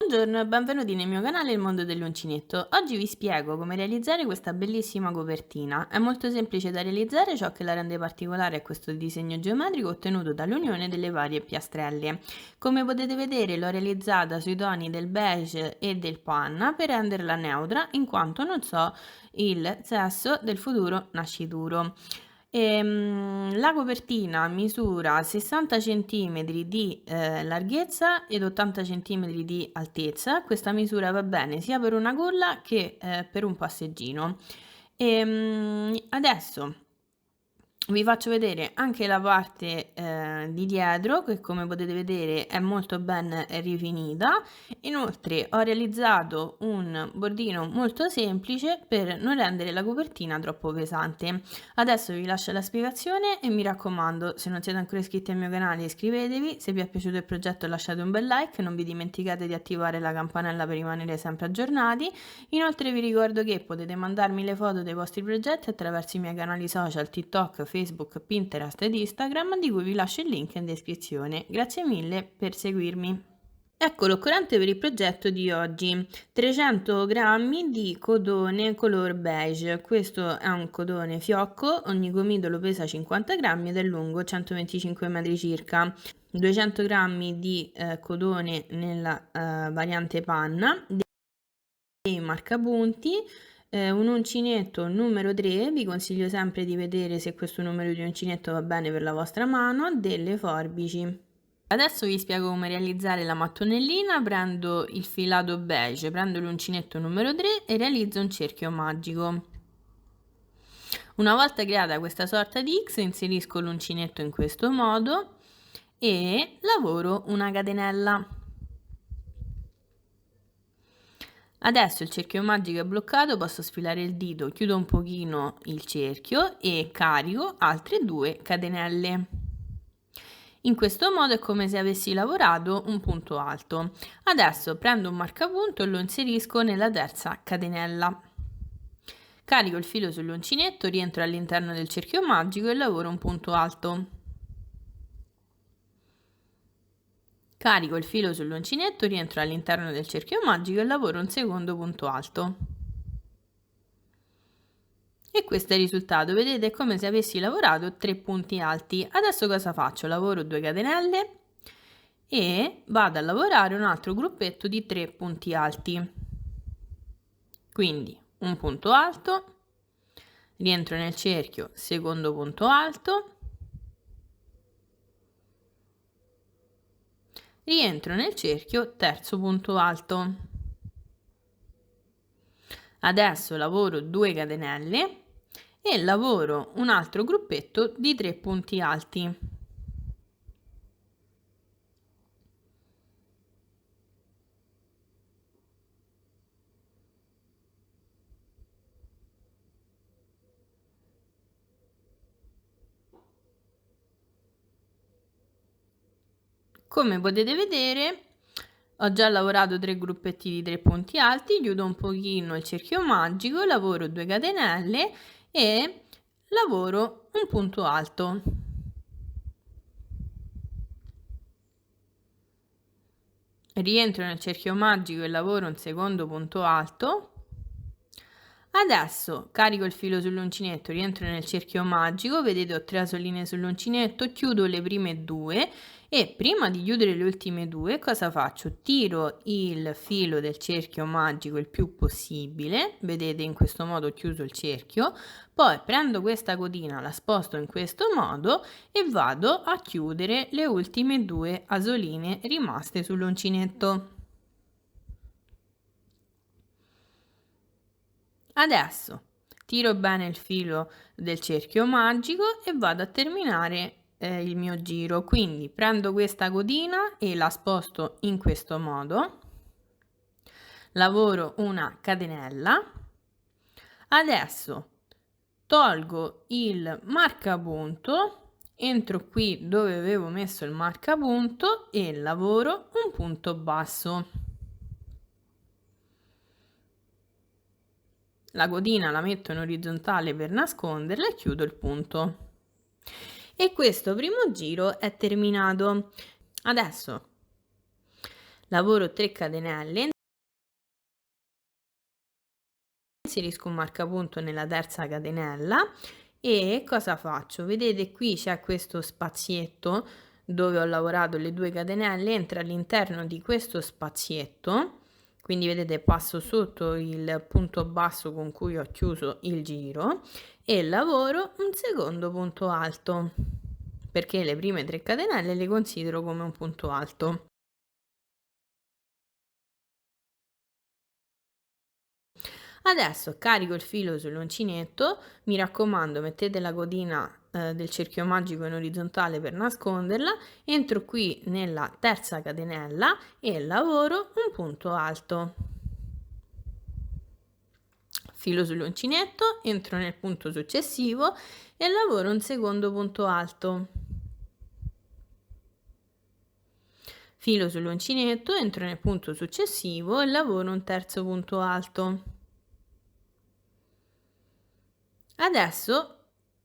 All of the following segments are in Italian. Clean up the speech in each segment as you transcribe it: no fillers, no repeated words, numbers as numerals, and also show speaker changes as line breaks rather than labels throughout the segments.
Buongiorno e benvenuti nel mio canale Il Mondo dell'Uncinetto. Oggi vi spiego come realizzare questa bellissima copertina. È molto semplice da realizzare, ciò che la rende particolare è questo disegno geometrico ottenuto dall'unione delle varie piastrelle. Come potete vedere l'ho realizzata sui toni del beige e del panna per renderla neutra, in quanto non so il sesso del futuro nascituro. La copertina misura 60 cm di larghezza ed 80 cm di altezza. Questa misura va bene sia per una colla che per un passeggino. Adesso vi faccio vedere anche la parte di dietro, che come potete vedere è molto ben rifinita. Inoltre ho realizzato un bordino molto semplice per non rendere la copertina troppo pesante. Adesso vi lascio la spiegazione e mi raccomando, se non siete ancora iscritti al mio canale iscrivetevi, se vi è piaciuto il progetto lasciate un bel like, non vi dimenticate di attivare la campanella per rimanere sempre aggiornati. Inoltre vi ricordo che potete mandarmi le foto dei vostri progetti attraverso i miei canali social TikTok, Facebook, Pinterest ed Instagram, di cui vi lascio il link in descrizione. Grazie mille per seguirmi. Ecco l'occorrente per il progetto di oggi: 300 g di cotone color beige. Questo è un cotone fiocco, ogni gomito pesa 50 g ed è lungo 125 metri circa. 200 g di cotone nella variante panna, dei marcapunti, un uncinetto numero 3, vi consiglio sempre di vedere se questo numero di uncinetto va bene per la vostra mano, delle forbici. Adesso vi spiego come realizzare la mattonellina. Prendo il filato beige, prendo l'uncinetto numero 3 e realizzo un cerchio magico. Una volta creata questa sorta di X, inserisco l'uncinetto in questo modo e lavoro una catenella. Adesso il cerchio magico è bloccato, posso sfilare il dito, chiudo un pochino il cerchio e carico altre 2 catenelle. In questo modo è come se avessi lavorato un punto alto. Adesso prendo un marcapunto e lo inserisco nella terza catenella. Carico il filo sull'uncinetto, rientro all'interno del cerchio magico e lavoro un punto alto. Carico il filo sull'uncinetto, rientro all'interno del cerchio magico e lavoro un secondo punto alto. E questo è il risultato, vedete, è come se avessi lavorato 3 punti alti. Adesso cosa faccio? Lavoro 2 catenelle e vado a lavorare un altro gruppetto di 3 punti alti. Quindi un punto alto, rientro nel cerchio, secondo punto alto, rientro nel cerchio, terzo punto alto. Adesso lavoro 2 catenelle e lavoro un altro gruppetto di 3 punti alti. Come potete vedere ho già lavorato 3 gruppetti di 3 punti alti, chiudo un pochino il cerchio magico, lavoro 2 catenelle e lavoro un punto alto. Rientro nel cerchio magico e lavoro un secondo punto alto. Adesso carico il filo sull'uncinetto, rientro nel cerchio magico, vedete ho 3 asoline sull'uncinetto, chiudo le prime 2 e prima di chiudere le ultime 2 cosa faccio? Tiro il filo del cerchio magico il più possibile, vedete in questo modo ho chiuso il cerchio, poi prendo questa cotina, la sposto in questo modo e vado a chiudere le ultime 2 asoline rimaste sull'uncinetto. Adesso tiro bene il filo del cerchio magico e vado a terminare il mio giro, quindi prendo questa cotina e la sposto in questo modo, lavoro una catenella, adesso tolgo il marcapunto, entro qui dove avevo messo il marcapunto e lavoro un punto basso. La cotina la metto in orizzontale per nasconderla e chiudo il punto. E questo primo giro è terminato. Adesso lavoro 3 catenelle, inserisco un marcapunto nella terza catenella e cosa faccio? Vedete qui c'è questo spazietto dove ho lavorato le 2 catenelle, entro all'interno di questo spazietto, quindi vedete passo sotto il punto basso con cui ho chiuso il giro e lavoro un secondo punto alto, perché le prime 3 catenelle le considero come un punto alto. Adesso carico il filo sull'uncinetto, mi raccomando mettete la codina del cerchio magico in orizzontale per nasconderla, entro qui nella terza catenella e lavoro un punto alto. Filo sull'uncinetto, entro nel punto successivo e lavoro un secondo punto alto. Filo sull'uncinetto, entro nel punto successivo e lavoro un terzo punto alto. Adesso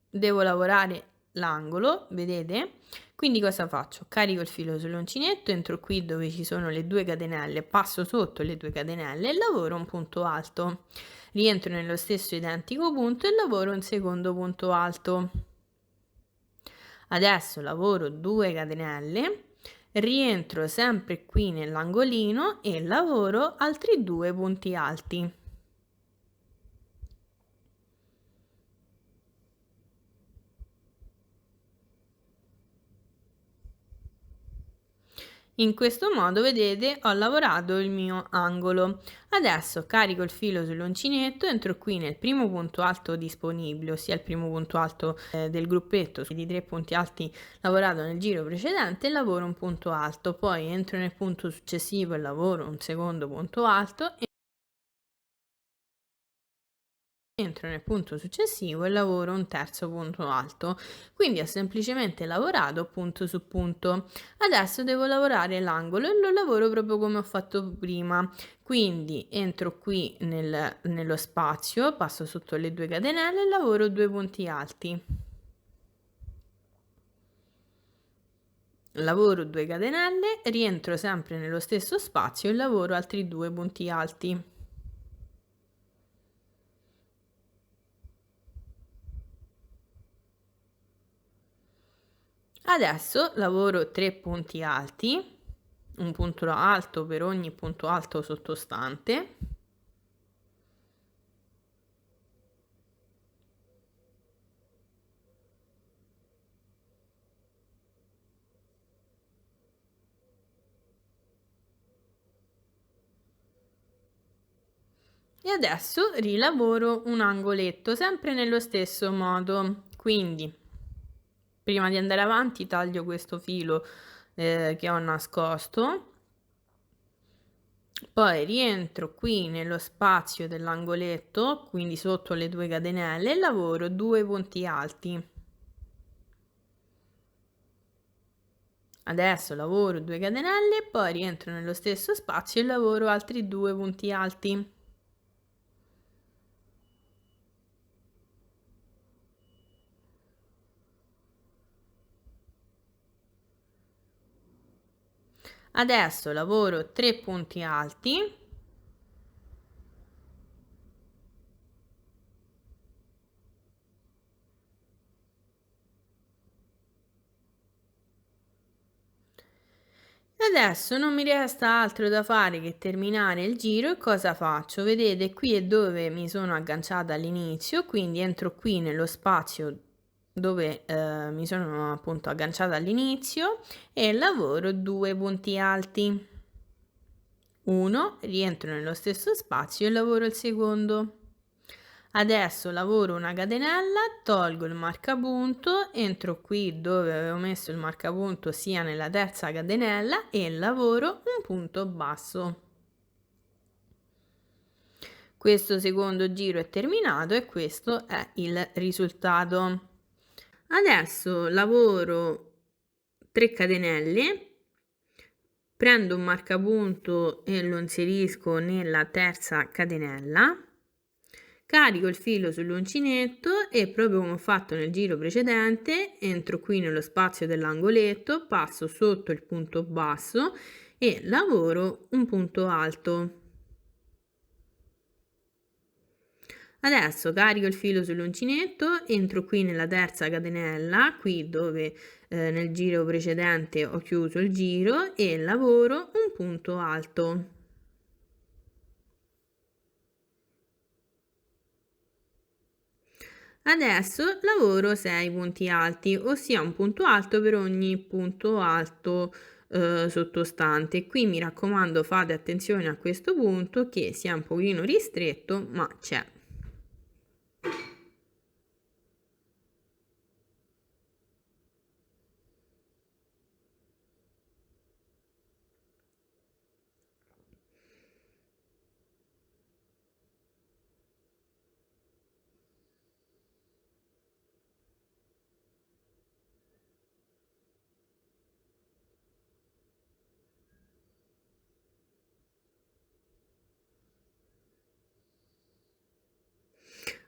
devo lavorare l'angolo, vedete? Quindi cosa faccio? Carico il filo sull'uncinetto, entro qui dove ci sono le 2 catenelle, passo sotto le 2 catenelle e lavoro un punto alto. Rientro nello stesso identico punto e lavoro un secondo punto alto. Adesso lavoro 2 catenelle, rientro sempre qui nell'angolino e lavoro altri 2 punti alti. In questo modo, vedete, ho lavorato il mio angolo. Adesso carico il filo sull'uncinetto, entro qui nel primo punto alto disponibile, ossia il primo punto alto del gruppetto di 3 punti alti lavorato nel giro precedente e lavoro un punto alto. Poi entro nel punto successivo e lavoro un secondo punto alto. Entro nel punto successivo e lavoro un terzo punto alto, quindi ho semplicemente lavorato punto su punto. Adesso devo lavorare l'angolo e lo lavoro proprio come ho fatto prima, quindi entro qui nello spazio, passo sotto le 2 catenelle e lavoro 2 punti alti. Lavoro 2 catenelle, rientro sempre nello stesso spazio e lavoro altri 2 punti alti. Adesso lavoro 3 punti alti, un punto alto per ogni punto alto sottostante. E adesso rilavoro un angoletto sempre nello stesso modo, quindi prima di andare avanti taglio questo filo che ho nascosto, poi rientro qui nello spazio dell'angoletto, quindi sotto le 2 catenelle, e lavoro 2 punti alti. Adesso lavoro 2 catenelle, poi rientro nello stesso spazio e lavoro altri 2 punti alti. Adesso lavoro 3 punti alti. Adesso non mi resta altro da fare che terminare il giro e cosa faccio? Vedete, qui è dove mi sono agganciata all'inizio, quindi entro qui nello spazio dove mi sono appunto agganciata all'inizio e lavoro 2 punti alti. Uno, rientro nello stesso spazio e lavoro il secondo. Adesso lavoro una catenella, tolgo il marcapunto, entro qui dove avevo messo il marcapunto sia nella terza catenella e lavoro un punto basso. Questo secondo giro è terminato e questo è il risultato. Adesso lavoro 3 catenelle, prendo un marcapunto e lo inserisco nella terza catenella. Carico il filo sull'uncinetto e proprio come ho fatto nel giro precedente, entro qui nello spazio dell'angoletto, passo sotto il punto basso e lavoro un punto alto. Adesso carico il filo sull'uncinetto, entro qui nella terza catenella, qui dove nel giro precedente ho chiuso il giro, e lavoro un punto alto. Adesso lavoro 6 punti alti, ossia un punto alto per ogni punto alto sottostante. Qui mi raccomando, fate attenzione a questo punto che sia un pochino ristretto, ma c'è.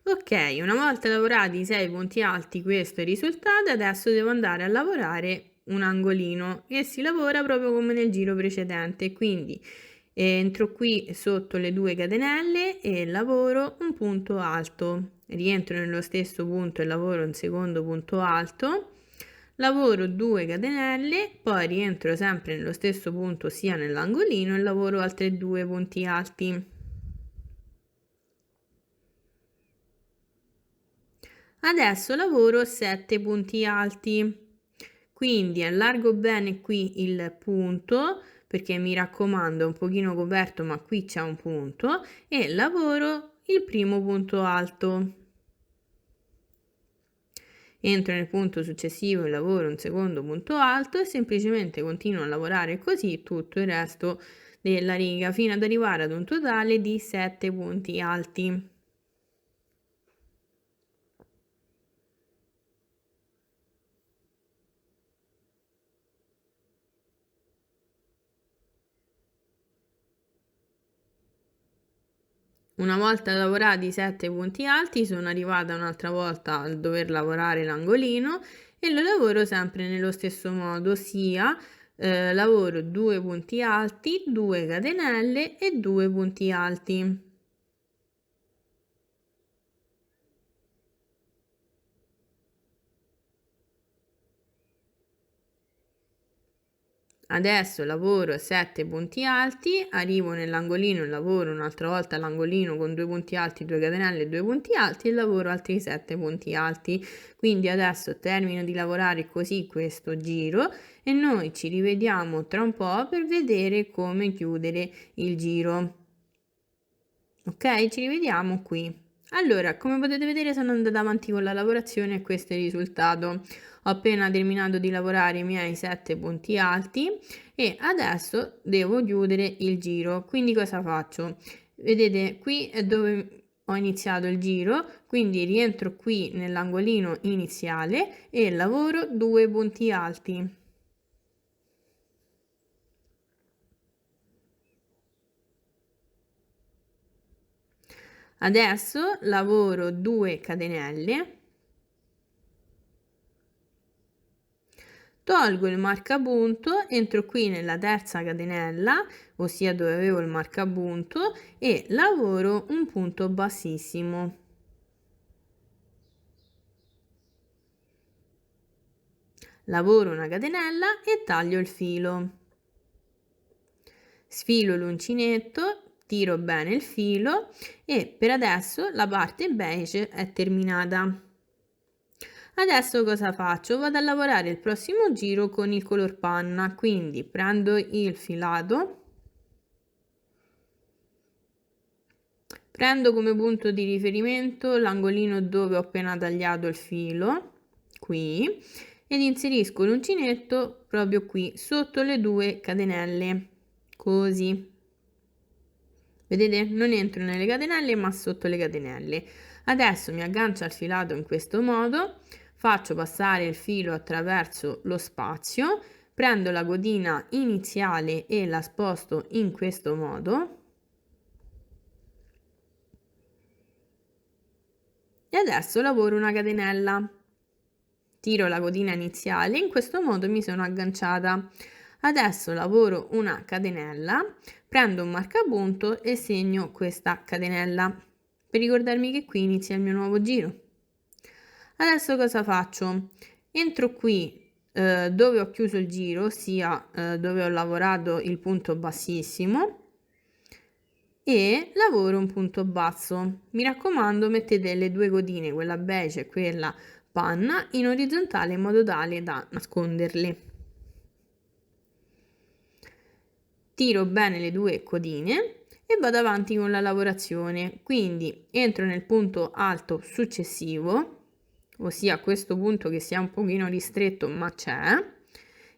Ok, una volta lavorati i 6 punti alti, questo è il risultato. Adesso devo andare a lavorare un angolino e si lavora proprio come nel giro precedente, quindi entro qui sotto le 2 catenelle e lavoro un punto alto, rientro nello stesso punto e lavoro un secondo punto alto, lavoro 2 catenelle, poi rientro sempre nello stesso punto sia nell'angolino e lavoro altri 2 punti alti. Adesso lavoro 7 punti alti, quindi allargo bene qui il punto, perché mi raccomando è un pochino coperto, ma qui c'è un punto, e lavoro il primo punto alto. Entro nel punto successivo e lavoro un secondo punto alto e semplicemente continuo a lavorare così tutto il resto della riga fino ad arrivare ad un totale di 7 punti alti. Una volta lavorati i 7 punti alti sono arrivata un'altra volta al dover lavorare l'angolino e lo lavoro sempre nello stesso modo, ossia lavoro 2 punti alti, 2 catenelle e 2 punti alti. Adesso lavoro 7 punti alti, arrivo nell'angolino e lavoro un'altra volta l'angolino con 2 punti alti, 2 catenelle e 2 punti alti e lavoro altri 7 punti alti. Quindi adesso termino di lavorare così questo giro e noi ci rivediamo tra un po' per vedere come chiudere il giro. Ok, ci rivediamo qui. Allora, come potete vedere sono andata avanti con la lavorazione e questo è il risultato. Ho appena terminato di lavorare i miei 7 punti alti e adesso devo chiudere il giro. Quindi cosa faccio? Vedete, qui è dove ho iniziato il giro, quindi rientro qui nell'angolino iniziale e lavoro 2 punti alti. Adesso lavoro 2 catenelle, tolgo il marcapunto, entro qui nella terza catenella, ossia dove avevo il marcapunto, e lavoro un punto bassissimo. Lavoro una catenella e taglio il filo. Sfilo l'uncinetto, tiro bene il filo e per adesso la parte beige è terminata. Adesso cosa faccio? Vado a lavorare il prossimo giro con il color panna, quindi prendo il filato, prendo come punto di riferimento l'angolino dove ho appena tagliato il filo, qui, ed inserisco l'uncinetto proprio qui, sotto le 2 catenelle, così. Vedete? Non entro nelle catenelle, ma sotto le catenelle. Adesso mi aggancio al filato in questo modo, faccio passare il filo attraverso lo spazio, prendo la codina iniziale e la sposto in questo modo. E adesso lavoro una catenella. Tiro la codina iniziale, in questo modo mi sono agganciata. Adesso lavoro una catenella, prendo un marcapunto e segno questa catenella per ricordarmi che qui inizia il mio nuovo giro. Adesso cosa faccio? Entro qui dove ho chiuso il giro, ossia dove ho lavorato il punto bassissimo, e lavoro un punto basso. Mi raccomando, mettete le due codine, quella beige e quella panna, in orizzontale in modo tale da nasconderle. Tiro bene le due codine e vado avanti con la lavorazione. Quindi entro nel punto alto successivo, ossia questo punto che sia un pochino ristretto ma c'è,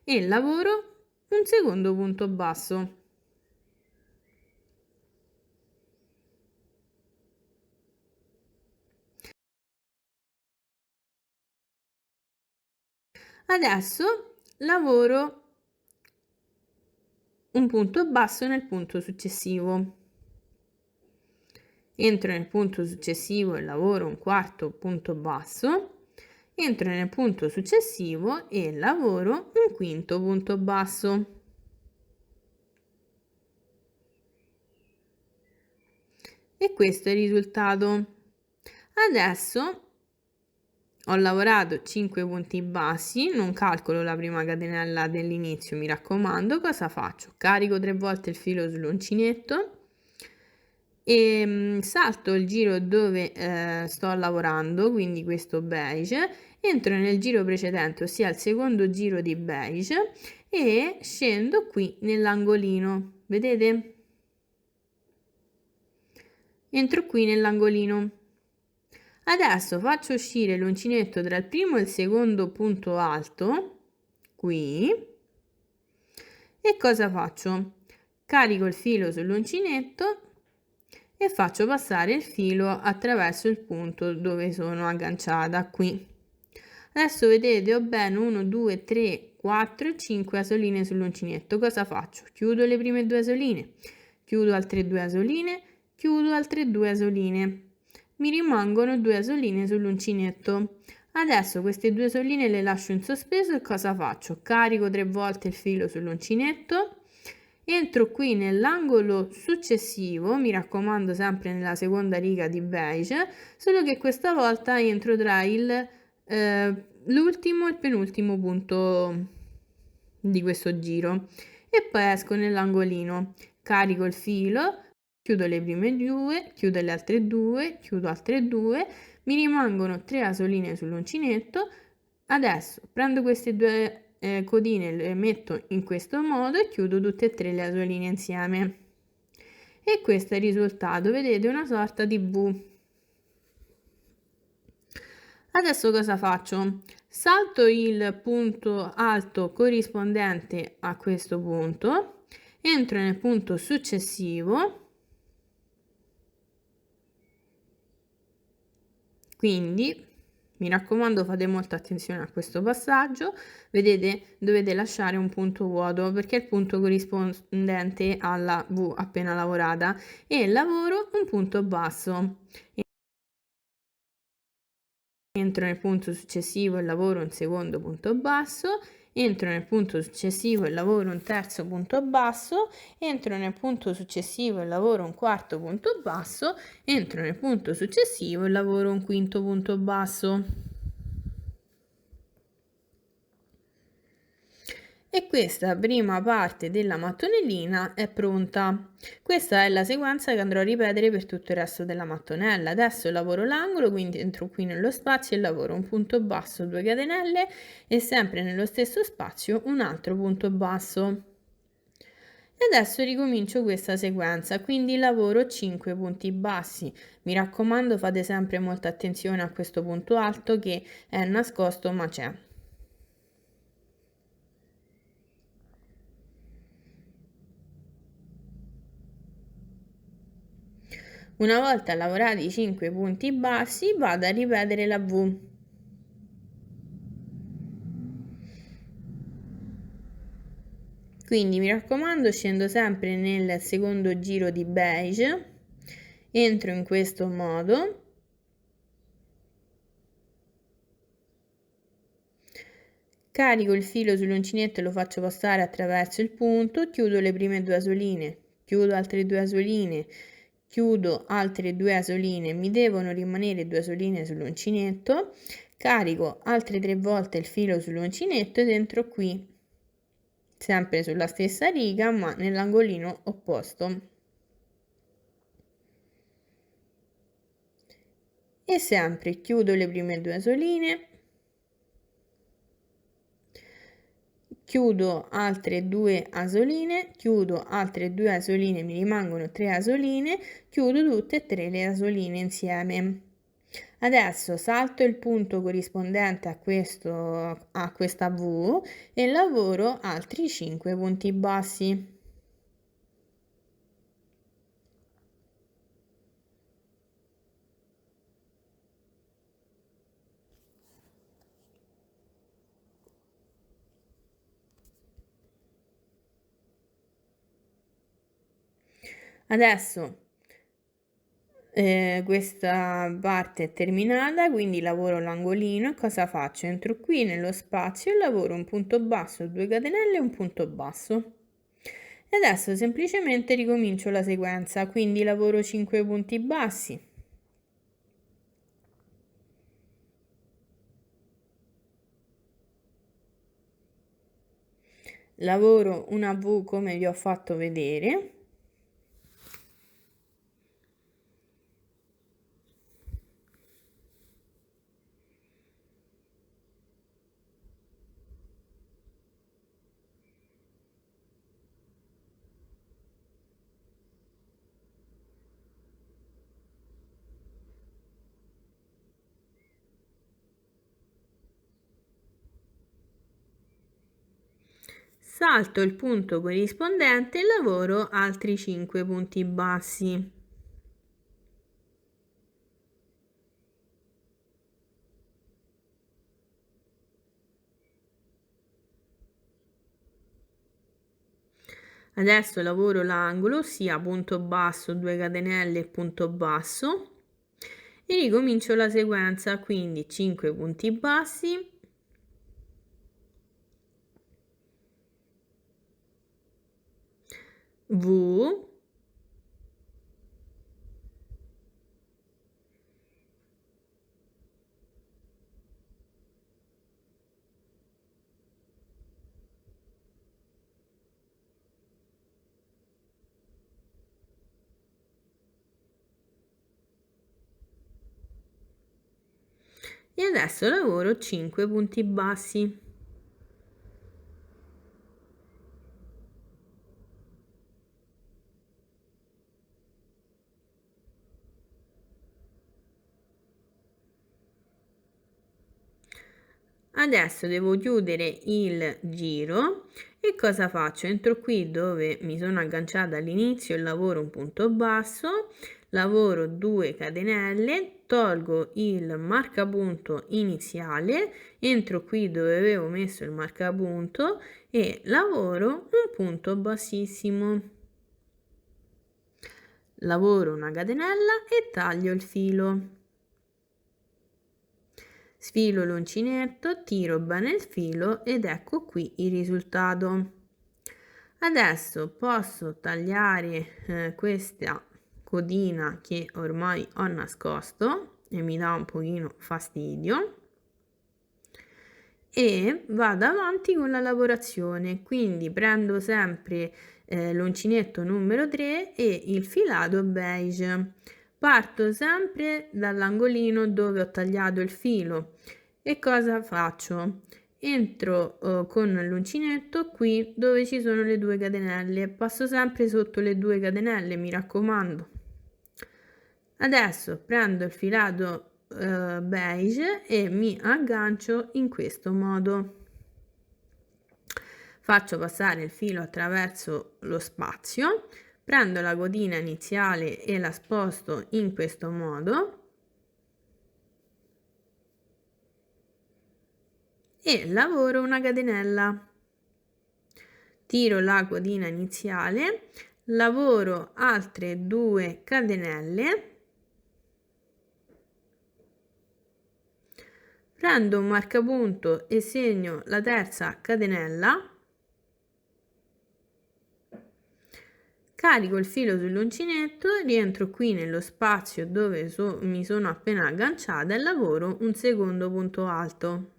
e lavoro un secondo punto basso. Adesso lavoro un punto basso nel punto successivo. Entro nel punto successivo e lavoro un quarto punto basso. Entro nel punto successivo e lavoro un quinto punto basso. E questo è il risultato. Adesso ho lavorato 5 punti bassi, non calcolo la prima catenella dell'inizio, mi raccomando. Cosa faccio? Carico 3 volte il filo sull'uncinetto e salto il giro dove sto lavorando, quindi questo beige, entro nel giro precedente, ossia il secondo giro di beige, e scendo qui nell'angolino, vedete? Entro qui nell'angolino. Adesso faccio uscire l'uncinetto tra il primo e il secondo punto alto, qui, e cosa faccio? Carico il filo sull'uncinetto e faccio passare il filo attraverso il punto dove sono agganciata, qui. Adesso vedete, ho ben 1, 2, 3, 4, 5 asoline sull'uncinetto. Cosa faccio? Chiudo le prime 2 asoline, chiudo altre 2 asoline, chiudo altre 2 asoline. Mi rimangono 2 asoline sull'uncinetto. Adesso queste 2 asoline le lascio in sospeso e cosa faccio? Carico 3 volte il filo sull'uncinetto, entro qui nell'angolo successivo, mi raccomando sempre nella seconda riga di beige, solo che questa volta entro tra l'ultimo e il penultimo punto di questo giro e poi esco nell'angolino, carico il filo, chiudo le prime 2, chiudo le altre 2, chiudo altre 2, mi rimangono 3 asoline sull'uncinetto. Adesso prendo queste 2 codine, le metto in questo modo e chiudo tutte e 3 le asoline insieme. E questo è il risultato, vedete, una sorta di V. Adesso cosa faccio? Salto il punto alto corrispondente a questo punto, entro nel punto successivo, quindi mi raccomando fate molta attenzione a questo passaggio, vedete dovete lasciare un punto vuoto perché è il punto corrispondente alla V appena lavorata, e lavoro un punto basso. Entro nel punto successivo e lavoro un secondo punto basso, entro nel punto successivo e lavoro un terzo punto basso, entro nel punto successivo e lavoro un quarto punto basso, entro nel punto successivo e lavoro un quinto punto basso. E questa prima parte della mattonellina è pronta. Questa è la sequenza che andrò a ripetere per tutto il resto della mattonella. Adesso lavoro l'angolo, quindi entro qui nello spazio e lavoro un punto basso, 2 catenelle e sempre nello stesso spazio un altro punto basso. E adesso ricomincio questa sequenza, quindi lavoro 5 punti bassi. Mi raccomando, fate sempre molta attenzione a questo punto alto che è nascosto ma c'è. Una volta lavorati i 5 punti bassi, vado a ripetere la V. Quindi mi raccomando, scendo sempre nel secondo giro di beige, entro in questo modo, carico il filo sull'uncinetto e lo faccio passare attraverso il punto, chiudo le prime 2 asoline, chiudo altre 2 asoline, chiudo altre 2 asoline, mi devono rimanere 2 asoline sull'uncinetto, carico altre 3 volte il filo sull'uncinetto ed entro qui, sempre sulla stessa riga ma nell'angolino opposto. E sempre chiudo le prime 2 asoline, chiudo altre 2 asoline, chiudo altre 2 asoline, mi rimangono 3 asoline, chiudo tutte e 3 le asoline insieme. Adesso salto il punto corrispondente a questa V e lavoro altri 5 punti bassi. Adesso questa parte è terminata, quindi lavoro l'angolino e cosa faccio? Entro qui nello spazio e lavoro un punto basso, 2 catenelle e un punto basso. E adesso semplicemente ricomincio la sequenza, quindi lavoro 5 punti bassi. Lavoro una V come vi ho fatto vedere. Salto il punto corrispondente e lavoro altri 5 punti bassi. Adesso lavoro l'angolo, ossia punto basso, 2 catenelle e punto basso e ricomincio la sequenza, quindi 5 punti bassi, V, e adesso lavoro 5 punti bassi. Adesso devo chiudere il giro e cosa faccio? Entro qui dove mi sono agganciata all'inizio e lavoro un punto basso, lavoro 2 catenelle, tolgo il marcapunto iniziale, entro qui dove avevo messo il marcapunto e lavoro un punto bassissimo. Lavoro una catenella e taglio il filo. Sfilo l'uncinetto, tiro bene il filo ed ecco qui il risultato. Adesso posso tagliare questa codina che ormai ho nascosto e mi dà un pochino fastidio e vado avanti con la lavorazione, quindi prendo sempre l'uncinetto numero 3 e il filato beige. Parto sempre dall'angolino dove ho tagliato il filo e cosa faccio? Entro con l'uncinetto qui dove ci sono le 2 catenelle, passo sempre sotto le 2 catenelle, mi raccomando. Adesso prendo il filato beige e mi aggancio in questo modo. Faccio passare il filo attraverso lo spazio, prendo la codina iniziale e la sposto in questo modo e lavoro una catenella. Tiro la codina iniziale, lavoro altre 2 catenelle, Prendo un marcapunto e segno la terza catenella, carico il filo sull'uncinetto, rientro qui nello spazio dove mi sono appena agganciata e lavoro un secondo punto alto.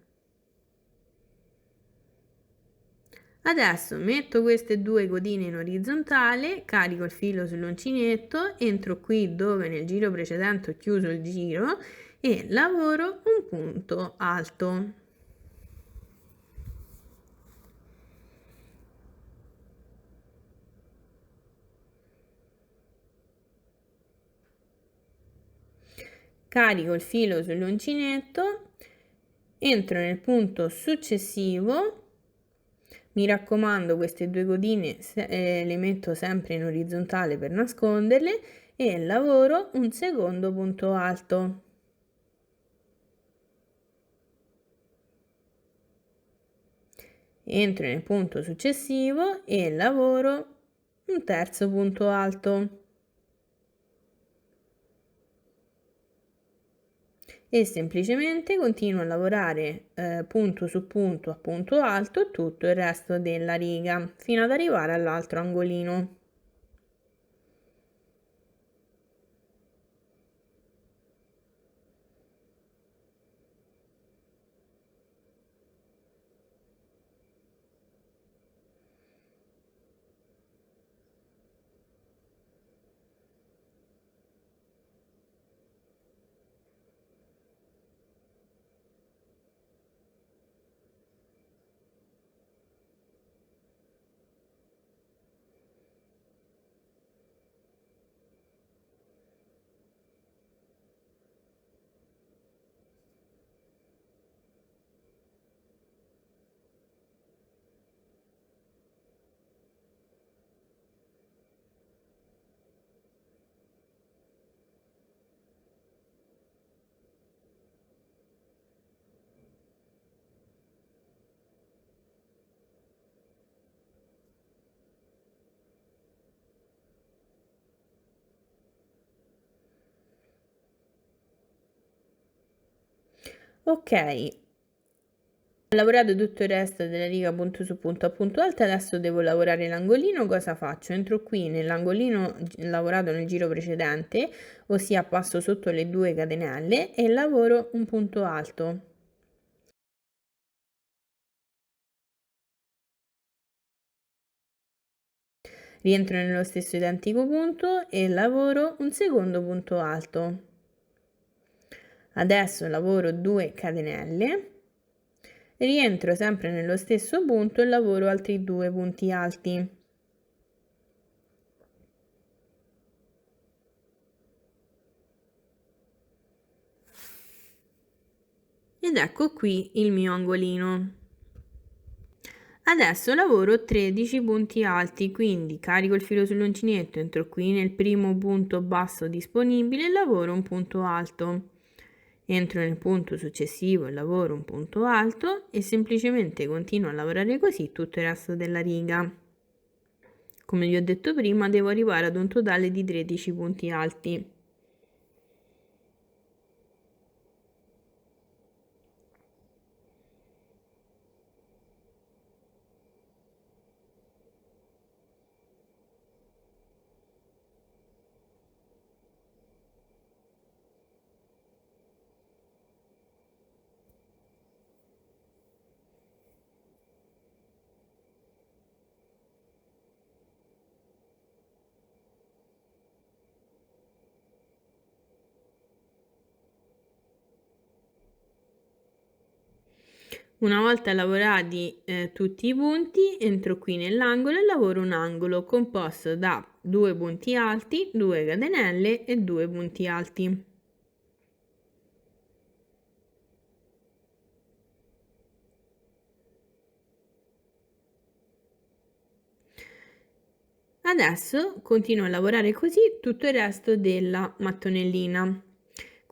Adesso metto queste due codine in orizzontale, carico il filo sull'uncinetto, entro qui dove nel giro precedente ho chiuso il giro e lavoro un punto alto. Carico il filo sull'uncinetto, entro nel punto successivo. Mi raccomando, queste due codine le metto sempre in orizzontale per nasconderle e lavoro un secondo punto alto. Entro nel punto successivo e lavoro un terzo punto alto. E semplicemente continuo a lavorare punto su punto a punto alto tutto il resto della riga fino ad arrivare all'altro angolino. Ok, ho lavorato tutto il resto della riga punto su punto a punto alto, adesso devo lavorare l'angolino. Cosa faccio? Entro qui nell'angolino lavorato nel giro precedente, ossia passo sotto le due catenelle e lavoro un punto alto. Rientro nello stesso identico punto e lavoro un secondo punto alto. Adesso lavoro 2 catenelle, rientro sempre nello stesso punto e lavoro altri 2 punti alti. Ed ecco qui il mio angolino. Adesso lavoro 13 punti alti, quindi carico il filo sull'uncinetto, entro qui nel primo punto basso disponibile e lavoro un punto alto. Entro nel punto successivo e lavoro un punto alto e semplicemente continuo a lavorare così tutto il resto della riga. Come vi ho detto prima, devo arrivare ad un totale di 13 punti alti. Una volta lavorati tutti i punti, entro qui nell'angolo e lavoro un angolo composto da 2 punti alti, 2 catenelle e 2 punti alti. Adesso continuo a lavorare così tutto il resto della mattonellina.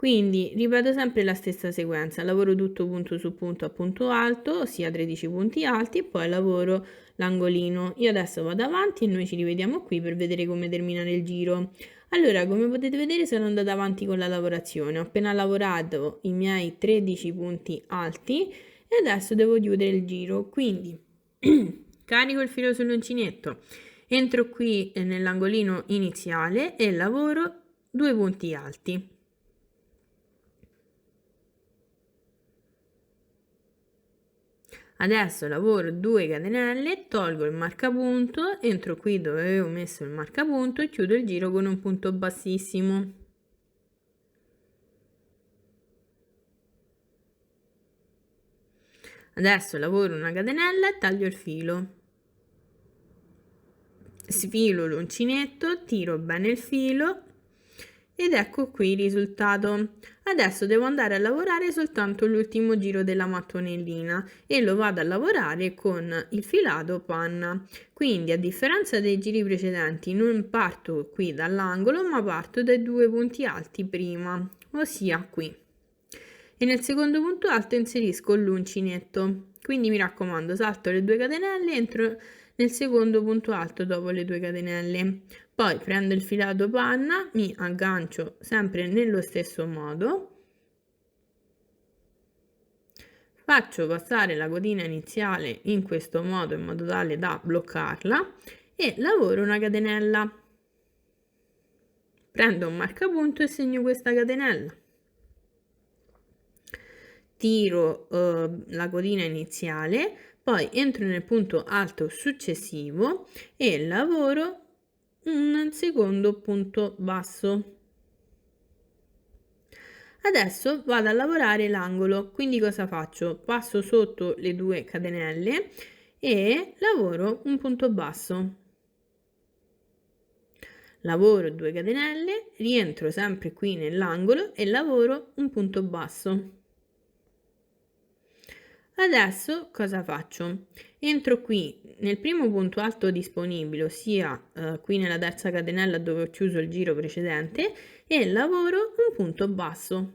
Quindi ripeto sempre la stessa sequenza, lavoro tutto punto su punto a punto alto, ossia 13 punti alti, e poi lavoro l'angolino. Io adesso vado avanti e noi ci rivediamo qui per vedere come terminare il giro. Allora, come potete vedere sono andata avanti con la lavorazione, ho appena lavorato i miei 13 punti alti e adesso devo chiudere il giro, quindi carico il filo sull'uncinetto, entro qui nell'angolino iniziale e lavoro 2 punti alti. Adesso lavoro 2 catenelle, tolgo il marcapunto, entro qui dove avevo messo il marcapunto e chiudo il giro con un punto bassissimo. Adesso lavoro una catenella e taglio il filo. Sfilo l'uncinetto, tiro bene il filo ed ecco qui il risultato. Adesso devo andare a lavorare soltanto l'ultimo giro della mattonellina e lo vado a lavorare con il filato panna. Quindi a differenza dei giri precedenti non parto qui dall'angolo ma parto dai 2 punti alti prima, ossia qui. E nel secondo punto alto inserisco l'uncinetto. Quindi mi raccomando, salto le 2 catenelle, entro nel secondo punto alto dopo le 2 catenelle. Poi prendo il filato panna, mi aggancio sempre nello stesso modo, faccio passare la cotina iniziale in questo modo in modo tale da bloccarla e lavoro una catenella. Prendo un marcapunto e segno questa catenella. Tiro la cotina iniziale, poi entro nel punto alto successivo e lavoro un secondo punto basso. Adesso vado a lavorare l'angolo, quindi cosa faccio? Passo sotto le 2 catenelle e lavoro un punto basso. Lavoro 2 catenelle, rientro sempre qui nell'angolo e lavoro un punto basso. Adesso cosa faccio? Entro qui nel primo punto alto disponibile, ossia qui nella terza catenella dove ho chiuso il giro precedente e lavoro un punto basso.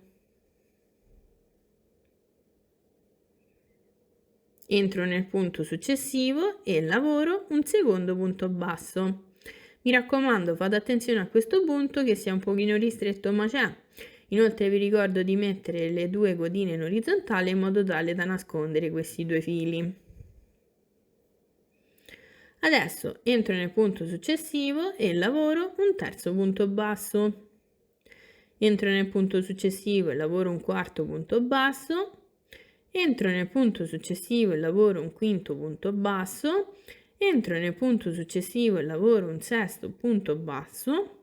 Entro nel punto successivo e lavoro un secondo punto basso. Mi raccomando, fate attenzione a questo punto che sia un pochino ristretto ma c'è. Inoltre vi ricordo di mettere le 2 codine in orizzontale in modo tale da nascondere questi 2 fili. Adesso entro nel punto successivo e lavoro un terzo punto basso. Entro nel punto successivo e lavoro un quarto punto basso. Entro nel punto successivo e lavoro un quinto punto basso. Entro nel punto successivo e lavoro un sesto punto basso.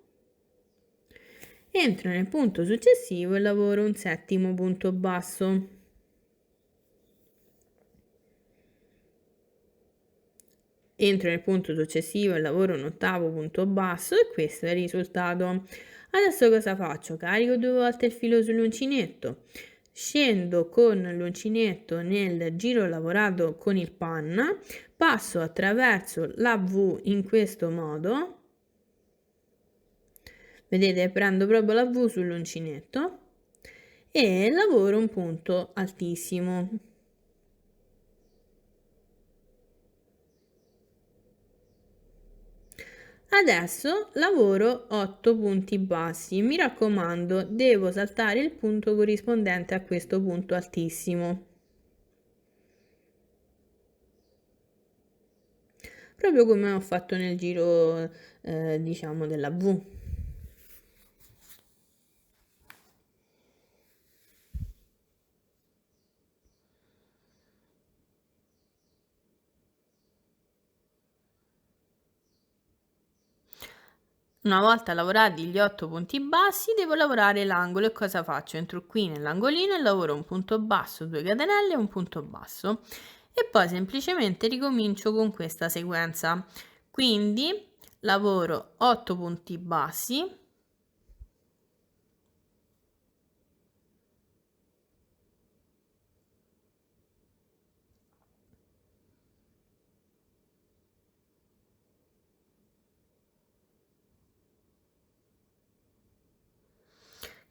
Entro nel punto successivo e lavoro un settimo punto basso. Entro nel punto successivo e lavoro un ottavo punto basso e questo è il risultato. Adesso cosa faccio? Carico 2 volte il filo sull'uncinetto, scendo con l'uncinetto nel giro lavorato con il panna, passo attraverso la V in questo modo. Vedete, prendo proprio la V sull'uncinetto e lavoro un punto altissimo. Adesso lavoro 8 punti bassi. Mi raccomando, devo saltare il punto corrispondente a questo punto altissimo. Proprio come ho fatto nel giro, diciamo, della V. Una volta lavorati gli 8 punti bassi devo lavorare l'angolo e cosa faccio? Entro qui nell'angolino e lavoro un punto basso, 2 catenelle e un punto basso e poi semplicemente ricomincio con questa sequenza. Quindi lavoro 8 punti bassi,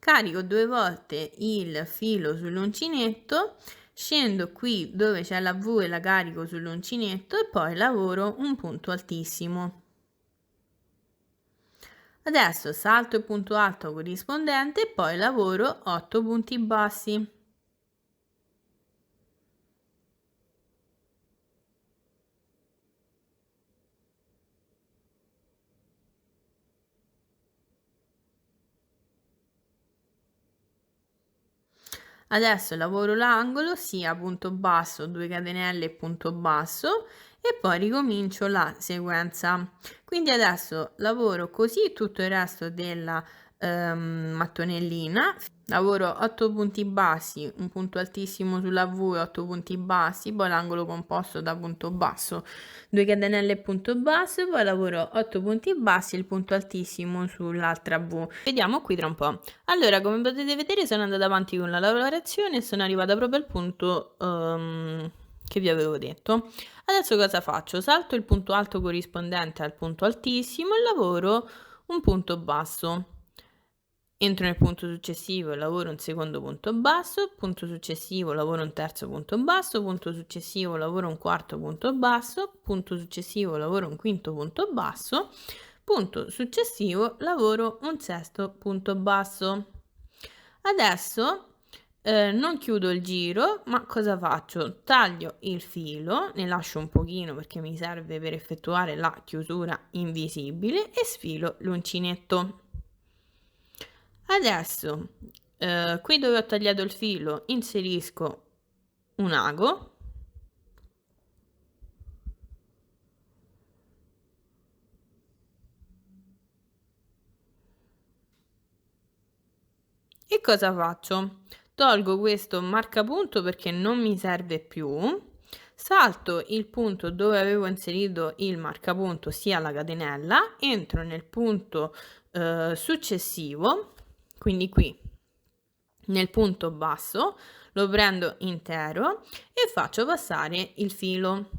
carico 2 volte il filo sull'uncinetto, scendo qui dove c'è la V e la carico sull'uncinetto e poi lavoro un punto altissimo. Adesso salto il punto alto corrispondente e poi lavoro 8 punti bassi. Adesso lavoro l'angolo sia punto basso, 2 catenelle e punto basso e poi ricomincio la sequenza. Quindi adesso lavoro così tutto il resto della mattonellina, lavoro 8 punti bassi, un punto altissimo sulla V e 8 punti bassi, poi l'angolo composto da punto basso, 2 catenelle e punto basso, poi lavoro 8 punti bassi e il punto altissimo sull'altra V. Vediamo qui tra un po'. Allora, come potete vedere sono andata avanti con la lavorazione e sono arrivata proprio al punto che vi avevo detto. Adesso cosa faccio? Salto il punto alto corrispondente al punto altissimo e lavoro un punto basso. Entro nel punto successivo e lavoro un secondo punto basso, punto successivo lavoro un terzo punto basso, punto successivo lavoro un quarto punto basso, punto successivo lavoro un quinto punto basso, punto successivo lavoro un sesto punto basso. Adesso non chiudo il giro, ma cosa faccio? Taglio il filo, ne lascio un pochino perché mi serve per effettuare la chiusura invisibile e sfilo l'uncinetto. Adesso, qui dove ho tagliato il filo inserisco un ago. E cosa faccio? Tolgo questo marcapunto perché non mi serve più, salto il punto dove avevo inserito il marcapunto, sia la catenella, entro nel punto successivo, quindi qui nel punto basso, lo prendo intero e faccio passare il filo.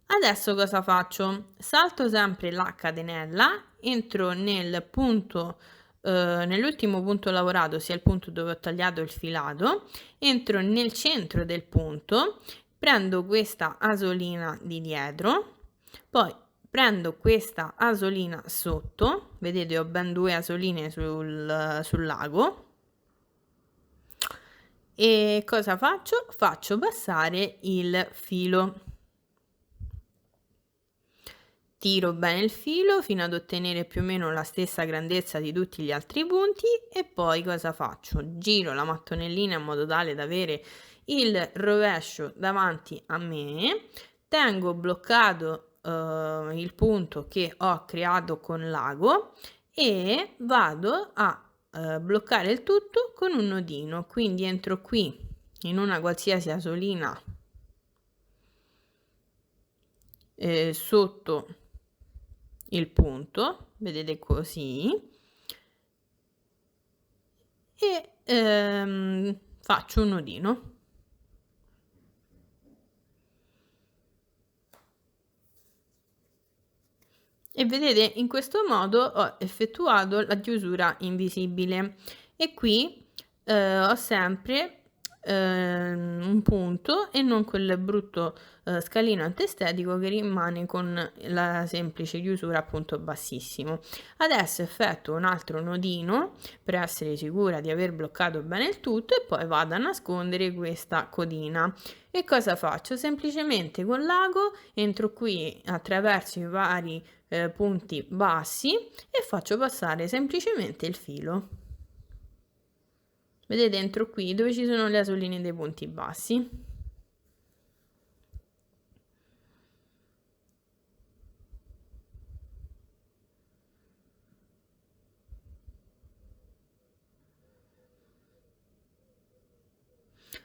Adesso cosa faccio? Salto sempre la catenella, entro nel punto nell'ultimo punto lavorato, sia il punto dove ho tagliato il filato, entro nel centro del punto, prendo questa asolina di dietro, poi prendo questa asolina sotto, vedete ho ben 2 asoline sul lago, e cosa faccio? Faccio passare il filo. Tiro bene il filo fino ad ottenere più o meno la stessa grandezza di tutti gli altri punti e poi cosa faccio? Giro la mattonellina in modo tale da avere il rovescio davanti a me, tengo bloccato il punto che ho creato con l'ago e vado a bloccare il tutto con un nodino, quindi entro qui in una qualsiasi asolina sotto il punto, vedete così, e faccio un nodino. E vedete in questo modo ho effettuato la chiusura invisibile e qui ho sempre un punto e non quel brutto scalino antestetico che rimane con la semplice chiusura a punto bassissimo. Adesso effettuo un altro nodino per essere sicura di aver bloccato bene il tutto e poi vado a nascondere questa codina. E cosa faccio? Semplicemente con l'ago entro qui attraverso i vari punti bassi e faccio passare semplicemente il filo. Vedete, entro qui dove ci sono le asoline dei punti bassi.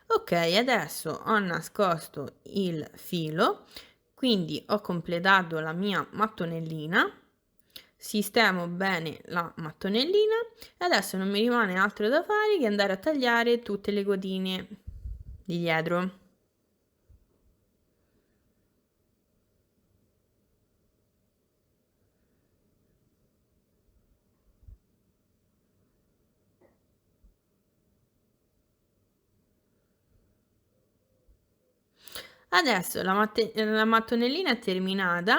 Ok, adesso ho nascosto il filo, quindi ho completato la mia mattonellina, sistemo bene la mattonellina e adesso non mi rimane altro da fare che andare a tagliare tutte le codine di dietro. Adesso la mattonellina è terminata,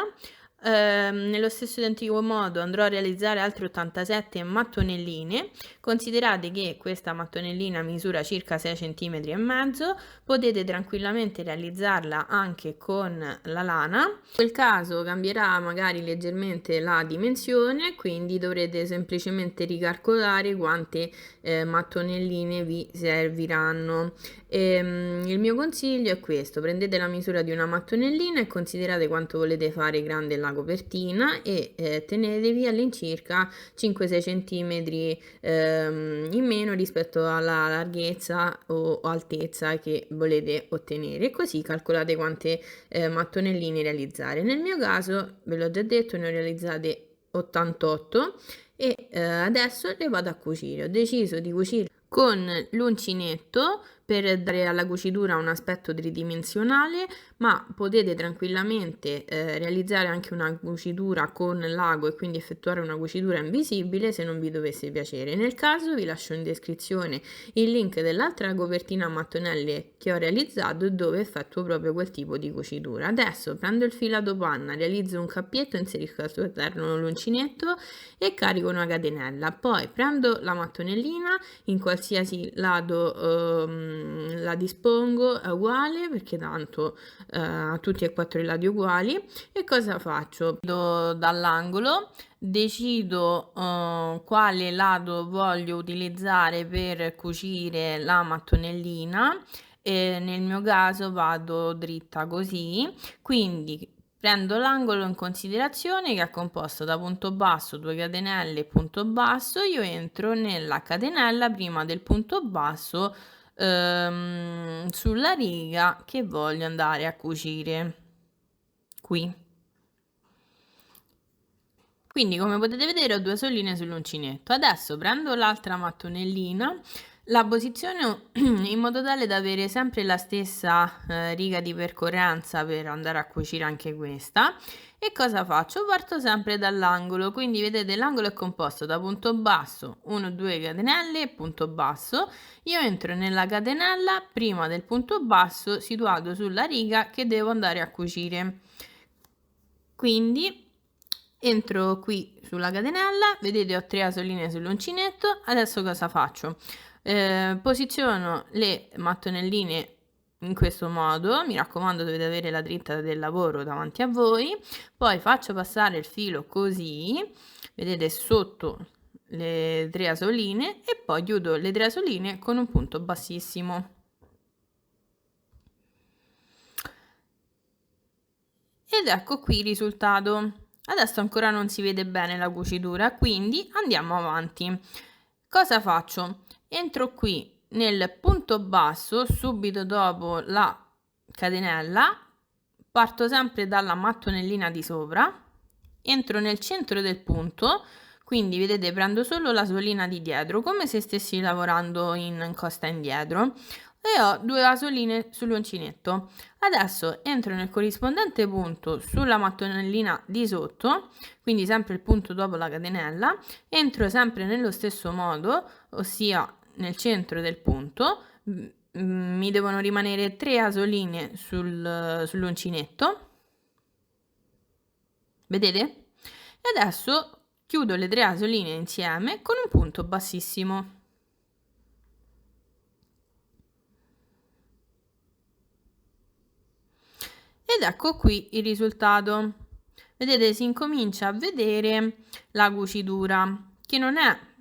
nello stesso identico modo andrò a realizzare altre 87 mattonelline. Considerate che questa mattonellina misura circa 6 cm e mezzo, potete tranquillamente realizzarla anche con la lana. In quel caso cambierà magari leggermente la dimensione, quindi dovrete semplicemente ricalcolare quante mattonelline vi serviranno. Il mio consiglio è questo: prendete la misura di una mattonellina e considerate quanto volete fare grande la copertina e tenetevi all'incirca 5-6 cm in meno rispetto alla larghezza o altezza che volete ottenere, così calcolate quante mattonelline realizzare. Nel mio caso, ve l'ho già detto, ne ho realizzate 88 e adesso le vado a cucire. Ho deciso di cucire con l'uncinetto per dare alla cucitura un aspetto tridimensionale, ma potete tranquillamente realizzare anche una cucitura con l'ago e quindi effettuare una cucitura invisibile se non vi dovesse piacere. Nel caso vi lascio in descrizione il link dell'altra copertina a mattonelle che ho realizzato, dove effettuo proprio quel tipo di cucitura. Adesso prendo il filato panna, realizzo un cappietto, inserisco al suo interno l'uncinetto e carico una catenella. Poi prendo la mattonellina, in qualsiasi lato la dispongo, è uguale perché tanto a tutti e 4 i lati uguali. E cosa faccio? Dall'angolo decido quale lato voglio utilizzare per cucire la mattonellina e nel mio caso vado dritta così, quindi prendo l'angolo in considerazione, che è composto da punto basso, 2 catenelle e punto basso. Io entro nella catenella prima del punto basso sulla riga che voglio andare a cucire qui. Quindi, come potete vedere, ho 2 soline sull'uncinetto. Adesso prendo l'altra mattonellina, la posiziono in modo tale da avere sempre la stessa riga di percorrenza per andare a cucire anche questa. E cosa faccio? Parto sempre dall'angolo, quindi vedete l'angolo è composto da punto basso, 1-2 catenelle e punto basso. Io entro nella catenella prima del punto basso situato sulla riga che devo andare a cucire. Quindi entro qui sulla catenella, vedete ho 3 asoline sull'uncinetto. Adesso cosa faccio? Posiziono le mattonelline in questo modo, mi raccomando dovete avere la dritta del lavoro davanti a voi, poi faccio passare il filo così, vedete, sotto le 3 asoline e poi chiudo le 3 asoline con un punto bassissimo. Ed ecco qui il risultato. Adesso ancora non si vede bene la cucitura, quindi andiamo avanti. Cosa faccio? Entro qui nel punto basso, subito dopo la catenella, parto sempre dalla mattonellina di sopra, entro nel centro del punto, quindi vedete prendo solo la solina di dietro, come se stessi lavorando in costa indietro, e ho 2 asoline sull'uncinetto. Adesso entro nel corrispondente punto sulla mattonellina di sotto, quindi sempre il punto dopo la catenella, entro sempre nello stesso modo, ossia nel centro del punto. Mi devono rimanere 3 asoline sull'uncinetto, vedete? E adesso chiudo le 3 asoline insieme con un punto bassissimo. Ed ecco qui il risultato. Vedete, si incomincia a vedere la cucitura, che non è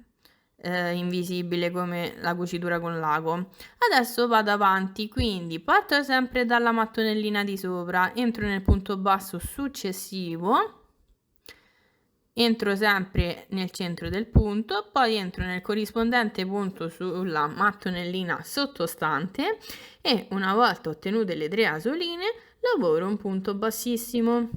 invisibile come la cucitura con l'ago. Adesso vado avanti, quindi parto sempre dalla mattonellina di sopra, entro nel punto basso successivo, entro sempre nel centro del punto, poi entro nel corrispondente punto sulla mattonellina sottostante e una volta ottenute le 3 asoline lavoro un punto bassissimo.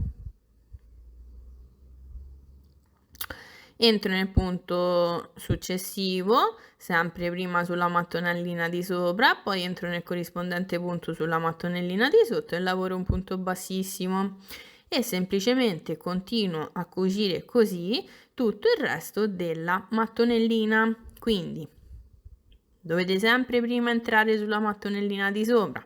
Entro nel punto successivo, sempre prima sulla mattonellina di sopra, poi entro nel corrispondente punto sulla mattonellina di sotto e lavoro un punto bassissimo. E semplicemente continuo a cucire così tutto il resto della mattonellina. Quindi dovete sempre prima entrare sulla mattonellina di sopra,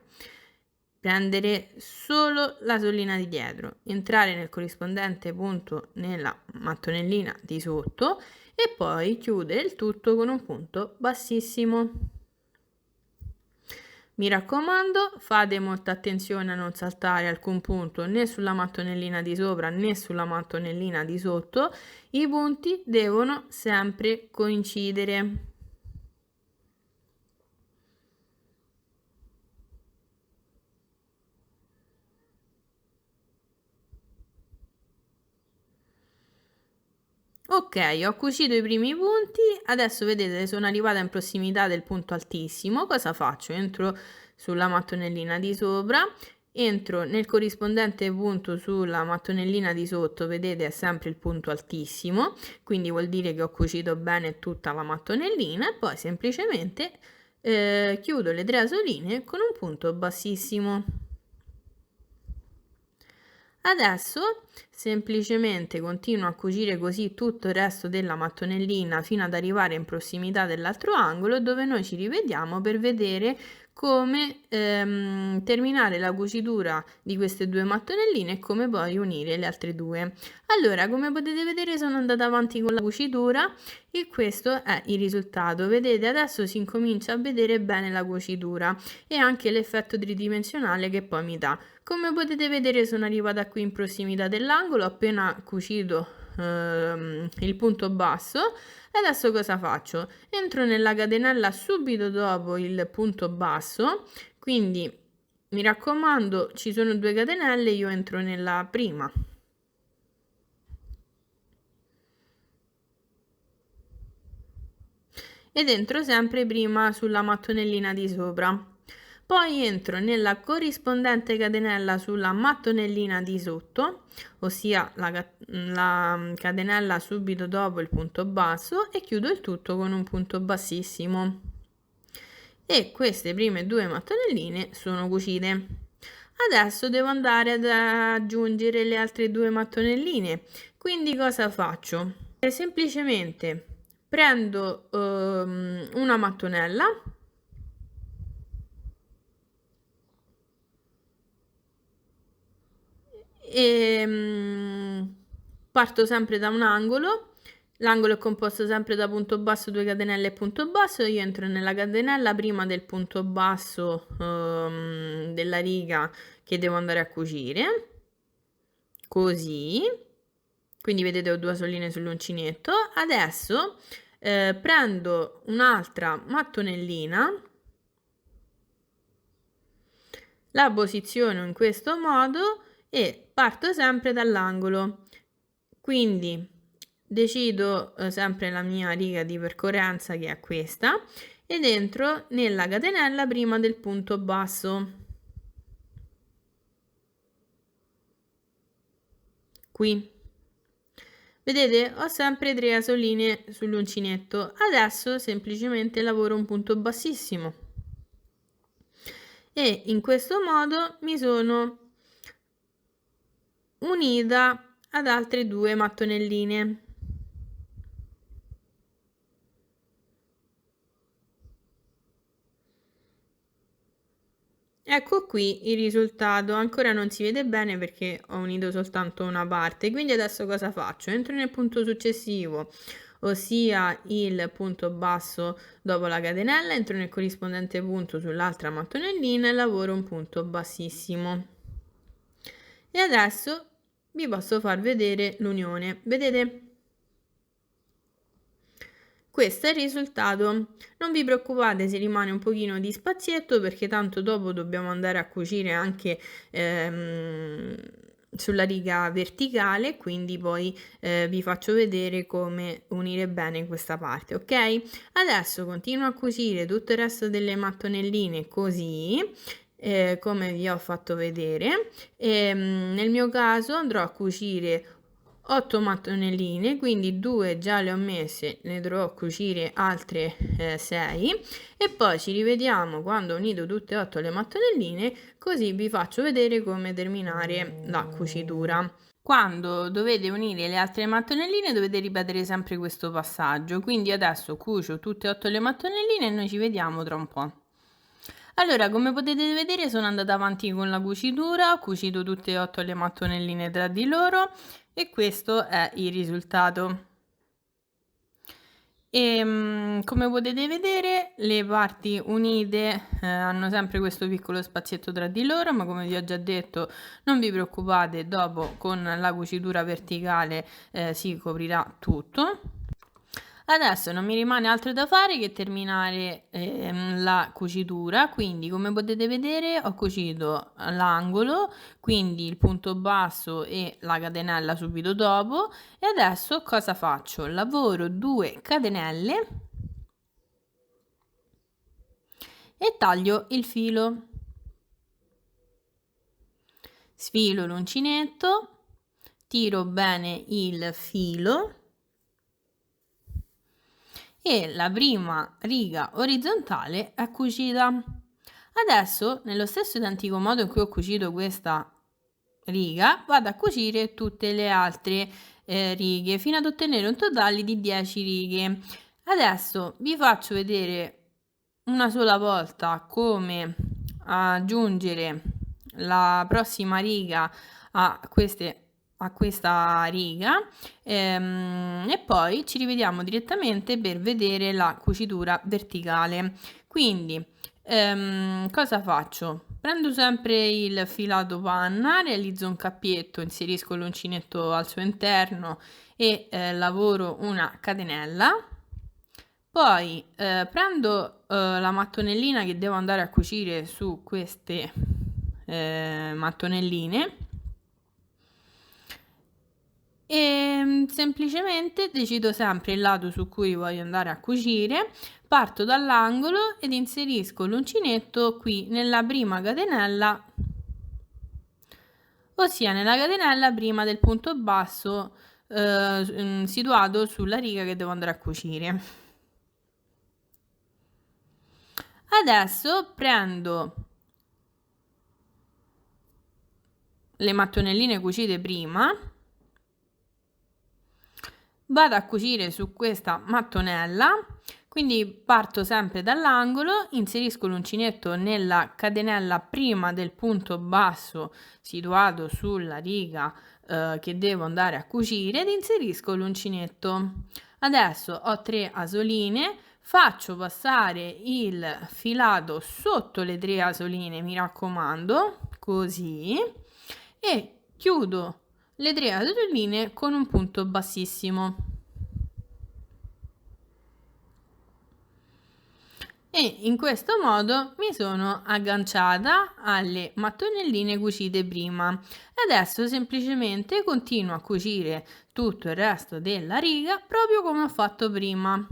prendere solo la sollina di dietro, entrare nel corrispondente punto nella mattonellina di sotto e poi chiudere il tutto con un punto bassissimo. Mi raccomando, fate molta attenzione a non saltare alcun punto né sulla mattonellina di sopra né sulla mattonellina di sotto, i punti devono sempre coincidere. Ok, ho cucito i primi punti, adesso vedete sono arrivata in prossimità del punto altissimo. Cosa faccio? Entro sulla mattonellina di sopra, entro nel corrispondente punto sulla mattonellina di sotto, vedete è sempre il punto altissimo, quindi vuol dire che ho cucito bene tutta la mattonellina e poi semplicemente chiudo le tre asoline con un punto bassissimo. Adesso semplicemente continuo a cucire così tutto il resto della mattonellina fino ad arrivare in prossimità dell'altro angolo, dove noi ci rivediamo per vedere come terminare la cucitura di queste due mattonelline e come poi unire le altre due. Allora, come potete vedere sono andata avanti con la cucitura e questo è il risultato. Vedete, adesso si incomincia a vedere bene la cucitura e anche l'effetto tridimensionale che poi mi dà. Come potete vedere sono arrivata qui in prossimità dell'angolo, ho appena cucito il punto basso e adesso cosa faccio? Entro nella catenella subito dopo il punto basso, quindi mi raccomando ci sono 2 catenelle, io entro nella prima. Ed entro sempre prima sulla mattonellina di sopra. Poi entro nella corrispondente catenella sulla mattonellina di sotto, ossia la catenella subito dopo il punto basso e chiudo il tutto con un punto bassissimo. E queste prime due mattonelline sono cucite. Adesso devo andare ad aggiungere le altre due mattonelline. Quindi cosa faccio? Semplicemente prendo una mattonella e parto sempre da un angolo. L'angolo è composto sempre da punto basso, 2 catenelle e punto basso. Io entro nella catenella prima del punto basso della riga che devo andare a cucire, così. Quindi vedete ho 2 asoline sull'uncinetto. Adesso prendo un'altra mattonellina, la posiziono in questo modo e parto sempre dall'angolo. Quindi decido sempre la mia riga di percorrenza che è questa ed entro nella catenella prima del punto basso, qui. Vedete, ho sempre 3 asoline sull'uncinetto. Adesso semplicemente lavoro un punto bassissimo e in questo modo mi sono unita ad altre 2 mattonelline. Ecco qui il risultato, ancora non si vede bene perché ho unito soltanto una parte, quindi adesso cosa faccio? Entro nel punto successivo, ossia il punto basso dopo la catenella, entro nel corrispondente punto sull'altra mattonellina e lavoro un punto bassissimo. E adesso vi posso far vedere l'unione, vedete? Questo è il risultato. Non vi preoccupate se rimane un pochino di spazietto perché tanto dopo dobbiamo andare a cucire anche sulla riga verticale, quindi poi vi faccio vedere come unire bene questa parte, ok? Adesso continuo a cucire tutto il resto delle mattonelline così come vi ho fatto vedere e nel mio caso andrò a cucire 8 mattonelline, quindi 2 già le ho messe, ne dovrò cucire altre 6 e poi ci rivediamo quando ho unito tutte e 8 le mattonelline, così vi faccio vedere come terminare la cucitura. Quando dovete unire le altre mattonelline dovete ripetere sempre questo passaggio, quindi adesso cucio tutte e 8 le mattonelline e noi ci vediamo tra un po'. Allora, come potete vedere sono andata avanti con la cucitura, ho cucito tutte e 8 le mattonelline tra di loro e questo è il risultato. Come potete vedere le parti unite, hanno sempre questo piccolo spazietto tra di loro, ma come vi ho già detto non vi preoccupate, dopo con la cucitura verticale, si coprirà tutto. Adesso non mi rimane altro da fare che terminare, la cucitura, quindi come potete vedere ho cucito l'angolo, quindi il punto basso e la catenella subito dopo e adesso cosa faccio? Lavoro 2 catenelle e taglio il filo. Sfilo l'uncinetto, tiro bene il filo e la prima riga orizzontale è cucita. Adesso, nello stesso identico modo in cui ho cucito questa riga, vado a cucire tutte le altre righe fino ad ottenere un totale di 10 righe. Adesso vi faccio vedere una sola volta come aggiungere la prossima riga a questa riga e poi ci rivediamo direttamente per vedere la cucitura verticale. Quindi cosa faccio? Prendo sempre il filato panna, realizzo un cappietto, inserisco l'uncinetto al suo interno e lavoro una catenella. Poi prendo la mattonellina che devo andare a cucire su queste mattonelline e semplicemente decido sempre il lato su cui voglio andare a cucire, parto dall'angolo ed inserisco l'uncinetto qui nella prima catenella, ossia nella catenella prima del punto basso situato sulla riga che devo andare a cucire. Adesso prendo le mattonelline cucite prima, vado a cucire su questa mattonella, quindi parto sempre dall'angolo, inserisco l'uncinetto nella catenella prima del punto basso situato sulla riga che devo andare a cucire ed inserisco l'uncinetto. Adesso ho 3 asoline, faccio passare il filato sotto le 3 asoline, mi raccomando, così, e chiudo le 3 asoline con un punto bassissimo. E in questo modo mi sono agganciata alle mattonelline cucite prima. Adesso semplicemente continuo a cucire tutto il resto della riga proprio come ho fatto prima.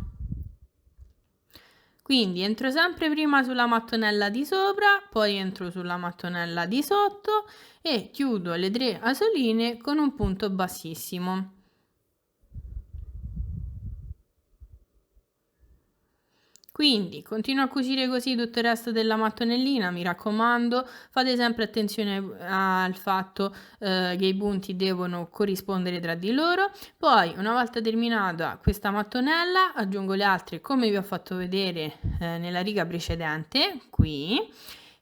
Quindi entro sempre prima sulla mattonella di sopra, poi entro sulla mattonella di sotto e chiudo le 3 asoline con un punto bassissimo. Quindi continuo a cucire così tutto il resto della mattonellina, mi raccomando, fate sempre attenzione al fatto che i punti devono corrispondere tra di loro. Poi una volta terminata questa mattonella aggiungo le altre come vi ho fatto vedere nella riga precedente, qui,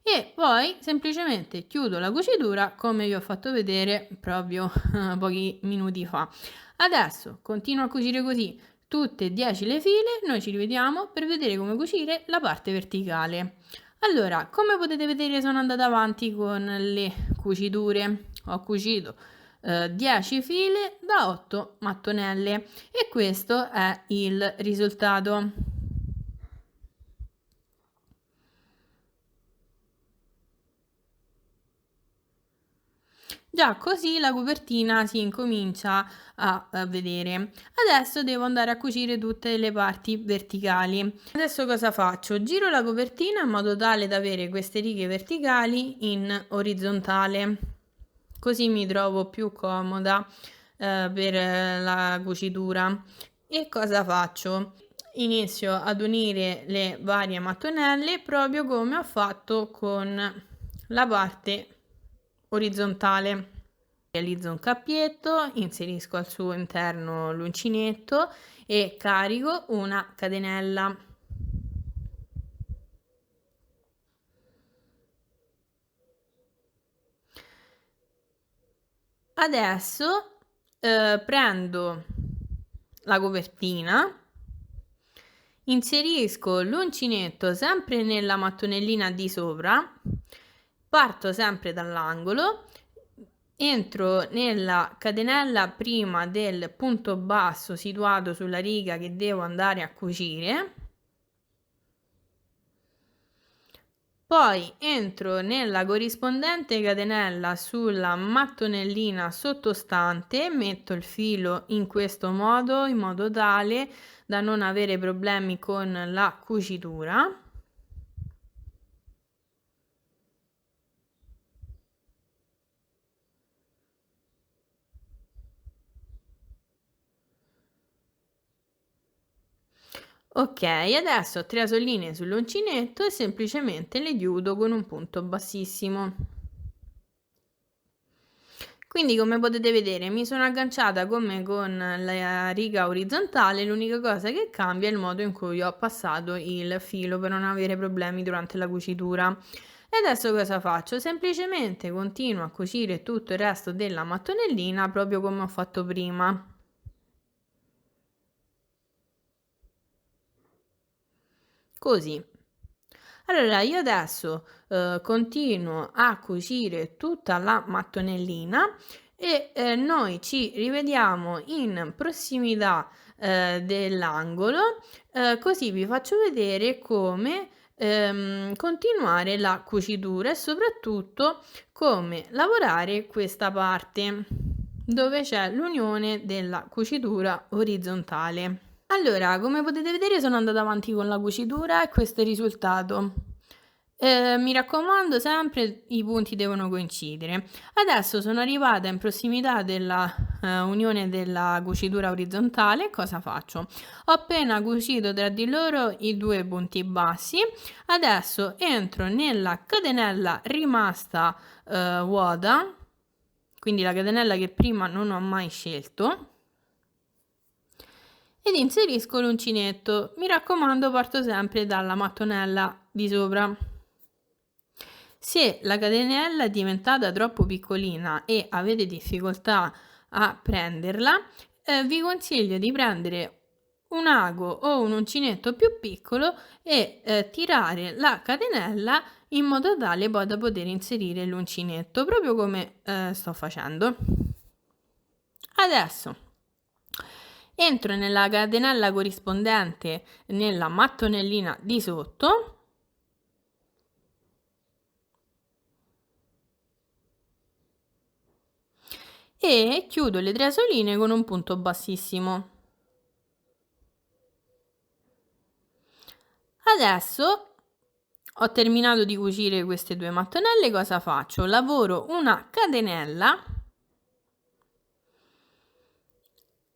e poi semplicemente chiudo la cucitura come vi ho fatto vedere proprio pochi minuti fa. Adesso continuo a cucire così tutte e 10 le file, noi ci rivediamo per vedere come cucire la parte verticale. Allora, come potete vedere sono andata avanti con le cuciture, ho cucito 10 file da 8 mattonelle e questo è il risultato. Già così la copertina si incomincia a vedere. Adesso devo andare a cucire tutte le parti verticali. Adesso cosa faccio? Giro la copertina in modo tale da avere queste righe verticali in orizzontale. Così mi trovo più comoda per la cucitura. E cosa faccio? Inizio ad unire le varie mattonelle proprio come ho fatto con la parte orizzontale. Realizzo un cappietto, inserisco al suo interno l'uncinetto e carico una catenella. Adesso prendo la copertina, inserisco l'uncinetto sempre nella mattonellina di sopra, parto sempre dall'angolo, entro nella catenella prima del punto basso situato sulla riga che devo andare a cucire, poi entro nella corrispondente catenella sulla mattonellina sottostante, metto il filo in questo modo, in modo tale da non avere problemi con la cucitura. Ok, adesso ho 3 asolline sull'uncinetto e semplicemente le chiudo con un punto bassissimo. Quindi come potete vedere mi sono agganciata come con la riga orizzontale, l'unica cosa che cambia è il modo in cui ho passato il filo per non avere problemi durante la cucitura. E adesso cosa faccio? Semplicemente continuo a cucire tutto il resto della mattonellina proprio come ho fatto prima. Così. Allora io adesso continuo a cucire tutta la mattonellina e noi ci rivediamo in prossimità dell'angolo, così vi faccio vedere come continuare la cucitura e soprattutto come lavorare questa parte dove c'è l'unione della cucitura orizzontale. Allora, come potete vedere sono andata avanti con la cucitura e questo è il risultato. Mi raccomando sempre i punti devono coincidere. Adesso sono arrivata in prossimità della unione della cucitura orizzontale. Cosa faccio? Ho appena cucito tra di loro i 2 punti bassi. Adesso entro nella catenella rimasta vuota, quindi la catenella che prima non ho mai scelto, ed inserisco l'uncinetto. Mi raccomando, parto sempre dalla mattonella di sopra. Se la catenella è diventata troppo piccolina e avete difficoltà a prenderla, vi consiglio di prendere un ago o un uncinetto più piccolo e tirare la catenella in modo tale poi da poter inserire l'uncinetto, proprio come sto facendo. Adesso entro nella catenella corrispondente nella mattonellina di sotto e chiudo le 3 asoline con un punto bassissimo. Adesso ho terminato di cucire queste 2 mattonelle, cosa faccio? Lavoro una catenella,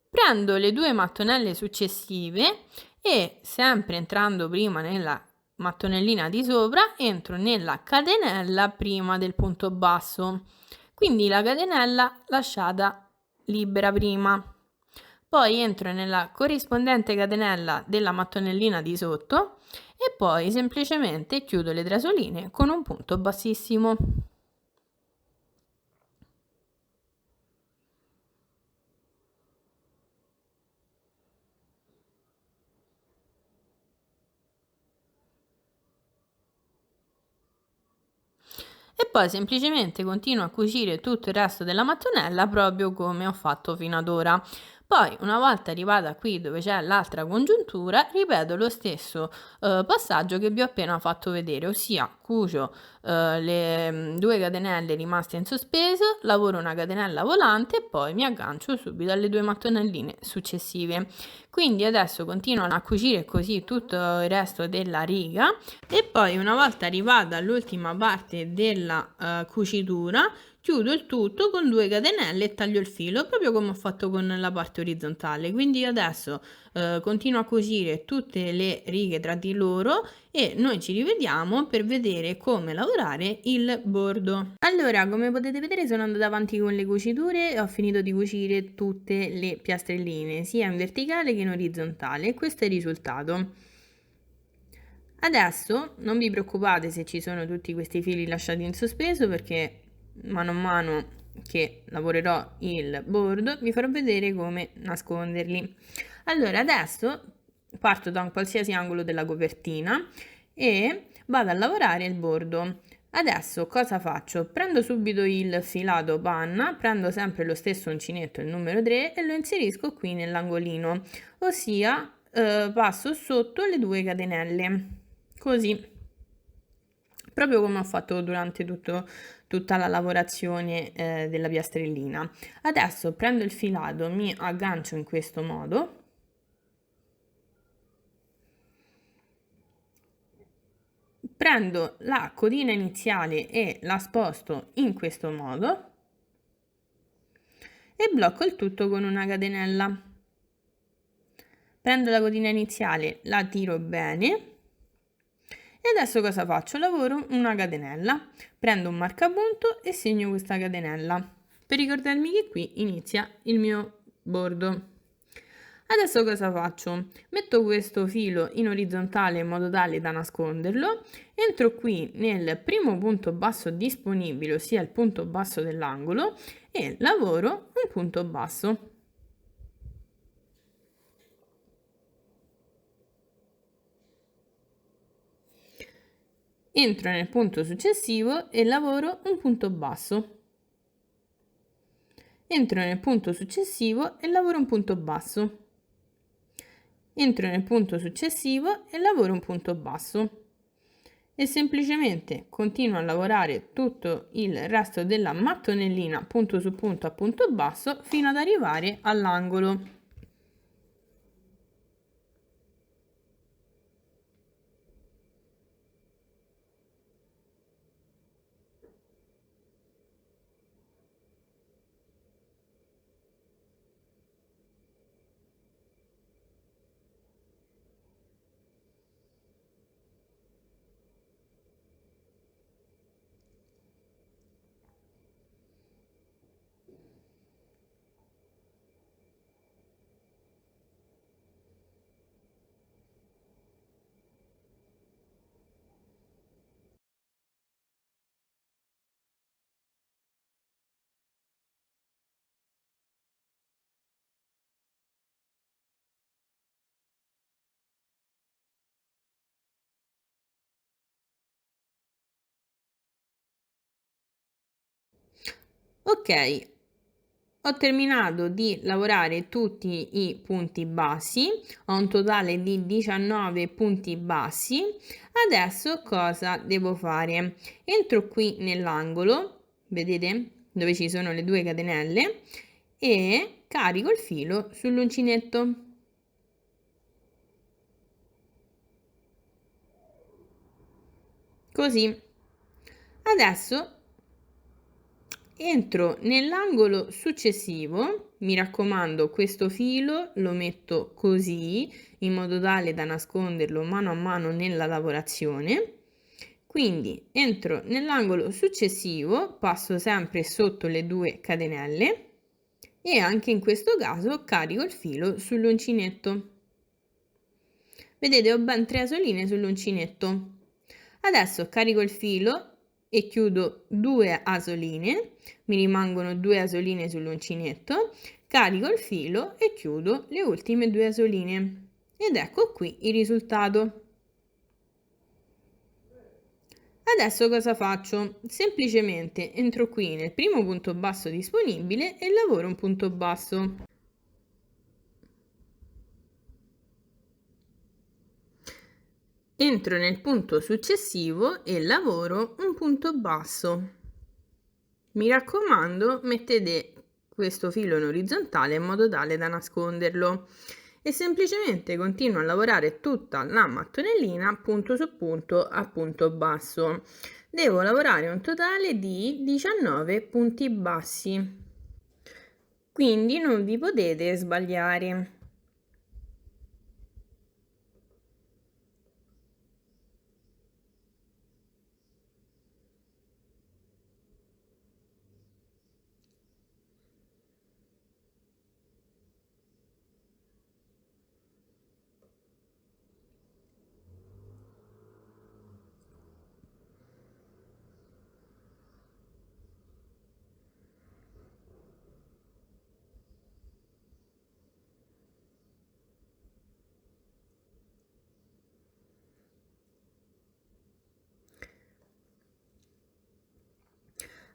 prendo le 2 mattonelle successive e sempre entrando prima nella mattonellina di sopra, entro nella catenella prima del punto basso, quindi la catenella lasciata libera prima. Poi entro nella corrispondente catenella della mattonellina di sotto e poi semplicemente chiudo le 3 asoline con un punto bassissimo. E poi semplicemente continuo a cucire tutto il resto della mattonella proprio come ho fatto fino ad ora. Poi una volta arrivata qui dove c'è l'altra congiuntura ripeto lo stesso passaggio che vi ho appena fatto vedere, ossia cucio le 2 catenelle rimaste in sospeso, lavoro una catenella volante e poi mi aggancio subito alle 2 mattonelline successive. Quindi adesso continuo a cucire così tutto il resto della riga e poi una volta arrivata all'ultima parte della cucitura chiudo il tutto con 2 catenelle e taglio il filo proprio come ho fatto con la parte orizzontale. Quindi adesso continuo a cucire tutte le righe tra di loro e noi ci rivediamo per vedere come lavorare il bordo. Allora, come potete vedere sono andata avanti con le cuciture e ho finito di cucire tutte le piastrelline sia in verticale che in orizzontale e questo è il risultato. Adesso non vi preoccupate se ci sono tutti questi fili lasciati in sospeso perché mano a mano che lavorerò il bordo, vi farò vedere come nasconderli. Allora, adesso parto da un qualsiasi angolo della copertina e vado a lavorare il bordo. Adesso cosa faccio? Prendo subito il filato panna, prendo sempre lo stesso uncinetto, il numero 3, e lo inserisco qui nell'angolino, ossia passo sotto le 2 catenelle, così, proprio come ho fatto durante tutta la lavorazione della piastrellina. Adesso prendo il filato, mi aggancio in questo modo, prendo la codina iniziale e la sposto in questo modo e blocco il tutto con una catenella. Prendo la codina iniziale, la tiro bene e adesso cosa faccio? Lavoro una catenella, prendo un marcapunto e segno questa catenella per ricordarmi che qui inizia il mio bordo. Adesso cosa faccio? Metto questo filo in orizzontale in modo tale da nasconderlo, entro qui nel primo punto basso disponibile, ossia il punto basso dell'angolo, e lavoro un punto basso. Entro nel punto successivo e lavoro un punto basso. Entro nel punto successivo e lavoro un punto basso. Entro nel punto successivo e lavoro un punto basso. E semplicemente continuo a lavorare tutto il resto della mattonellina punto su punto a punto basso fino ad arrivare all'angolo. Ok, ho terminato di lavorare tutti i punti bassi, ho un totale di 19 punti bassi. Adesso cosa devo fare? Entro qui nell'angolo, vedete dove ci sono le 2 catenelle, e carico il filo sull'uncinetto. Così. Adesso entro nell'angolo successivo, mi raccomando, questo filo lo metto così in modo tale da nasconderlo mano a mano nella lavorazione. Quindi entro nell'angolo successivo, passo sempre sotto le 2 catenelle e anche in questo caso carico il filo sull'uncinetto. Vedete, ho ben 3 asoline sull'uncinetto. Adesso carico il filo e chiudo 2 asoline, mi rimangono 2 asoline sull'uncinetto, carico il filo e chiudo le ultime 2 asoline. Ed ecco qui il risultato. Adesso cosa faccio? Semplicemente entro qui nel primo punto basso disponibile e lavoro un punto basso. Entro nel punto successivo e lavoro un punto basso. Mi raccomando, mettete questo filo in orizzontale in modo tale da nasconderlo e semplicemente continuo a lavorare tutta la mattonellina punto su punto a punto basso. Devo lavorare un totale di 19 punti bassi, quindi non vi potete sbagliare.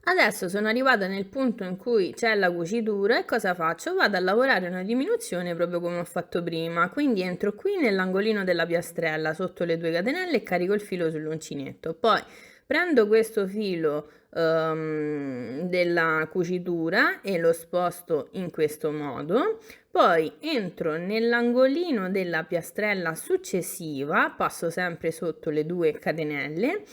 Adesso sono arrivata nel punto in cui c'è la cucitura e cosa faccio? Vado a lavorare una diminuzione proprio come ho fatto prima, quindi entro qui nell'angolino della piastrella sotto le 2 catenelle e carico il filo sull'uncinetto. Poi prendo questo filo della cucitura e lo sposto in questo modo, poi entro nell'angolino della piastrella successiva, passo sempre sotto le 2 catenelle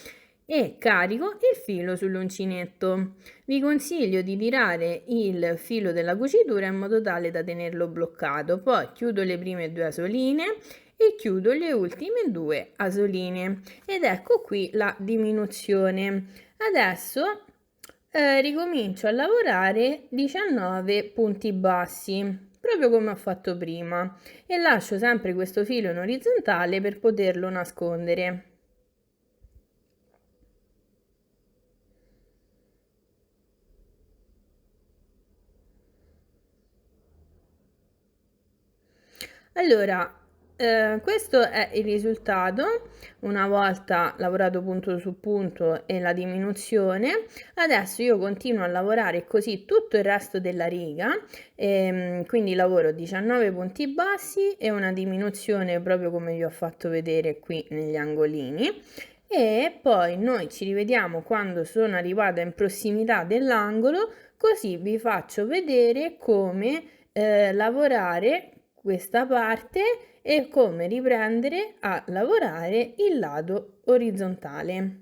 e carico il filo sull'uncinetto. Vi consiglio di tirare il filo della cucitura in modo tale da tenerlo bloccato, poi chiudo le prime 2 asoline e chiudo le ultime 2 asoline ed ecco qui la diminuzione. Adesso ricomincio a lavorare 19 punti bassi proprio come ho fatto prima e lascio sempre questo filo in orizzontale per poterlo nascondere. Allora, questo è il risultato una volta lavorato punto su punto e la diminuzione. Adesso io continuo a lavorare così tutto il resto della riga, quindi lavoro 19 punti bassi e una diminuzione proprio come vi ho fatto vedere qui negli angolini. E poi noi ci rivediamo quando sono arrivata in prossimità dell'angolo, così vi faccio vedere come lavorare questa parte e come riprendere a lavorare il lato orizzontale.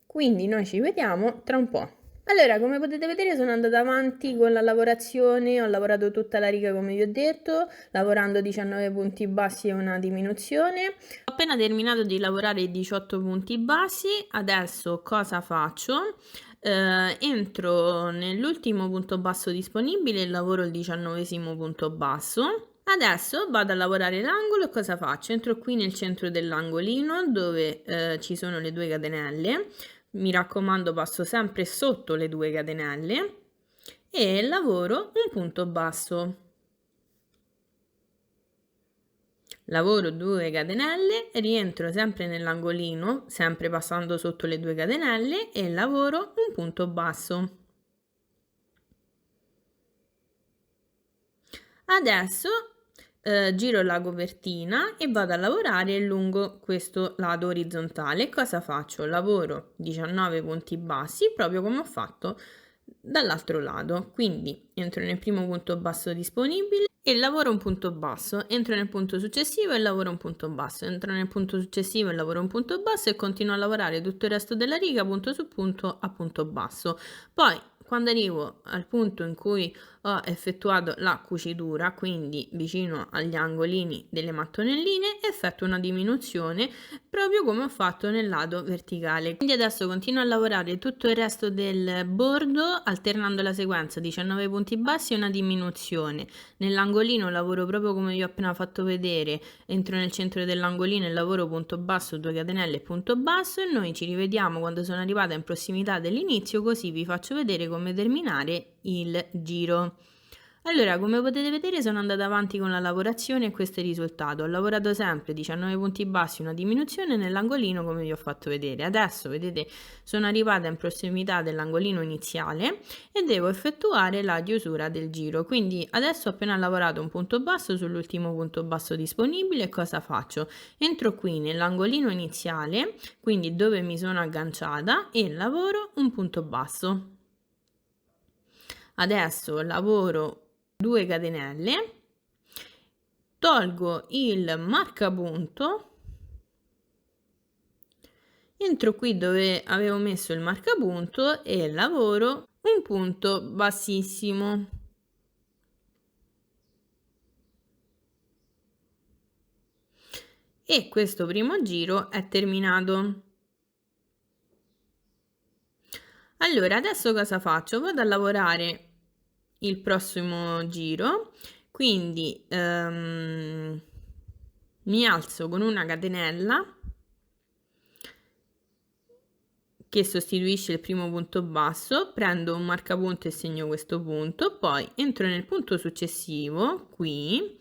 Quindi noi ci vediamo tra un po'. Allora, come potete vedere sono andata avanti con la lavorazione, ho lavorato tutta la riga come vi ho detto, lavorando 19 punti bassi e una diminuzione. Ho appena terminato di lavorare i 18 punti bassi, adesso cosa faccio? Entro nell'ultimo punto basso disponibile e lavoro il 19° punto basso. Adesso vado a lavorare l'angolo e cosa faccio? Entro qui nel centro dell'angolino dove ci sono le 2 catenelle, mi raccomando passo sempre sotto le 2 catenelle e lavoro un punto basso. Lavoro 2 catenelle, rientro sempre nell'angolino, sempre passando sotto le 2 catenelle e lavoro un punto basso. Adesso giro la copertina e vado a lavorare lungo questo lato orizzontale. Cosa faccio? Lavoro 19 punti bassi proprio come ho fatto dall'altro lato, quindi entro nel primo punto basso disponibile e lavoro un punto basso, entro nel punto successivo e lavoro un punto basso, entro nel punto successivo e lavoro un punto basso e continuo a lavorare tutto il resto della riga punto su punto a punto basso. Poi quando arrivo al punto in cui ho effettuato la cucitura, quindi vicino agli angolini delle mattonelline, effettuo una diminuzione proprio come ho fatto nel lato verticale. Quindi adesso continuo a lavorare tutto il resto del bordo alternando la sequenza 19 punti bassi e una diminuzione. Nell'angolino lavoro proprio come vi ho appena fatto vedere, entro nel centro dell'angolino e lavoro punto basso, 2 catenelle e punto basso e noi ci rivediamo quando sono arrivata in prossimità dell'inizio, così vi faccio vedere come terminare il giro. Allora, come potete vedere sono andata avanti con la lavorazione e questo è il risultato. Ho lavorato sempre 19 punti bassi, una diminuzione nell'angolino come vi ho fatto vedere. Adesso, vedete, sono arrivata in prossimità dell'angolino iniziale e devo effettuare la chiusura del giro. Quindi adesso ho appena lavorato un punto basso sull'ultimo punto basso disponibile. Cosa faccio? Entro qui nell'angolino iniziale, quindi dove mi sono agganciata, e lavoro un punto basso. Adesso lavoro 2 catenelle, tolgo il marcapunto, entro qui dove avevo messo il marcapunto e lavoro un punto bassissimo. E questo primo giro è terminato. Allora, adesso cosa faccio? Vado a lavorare il prossimo giro, quindi mi alzo con una catenella che sostituisce il primo punto basso, prendo un marcapunto e segno questo punto, poi entro nel punto successivo qui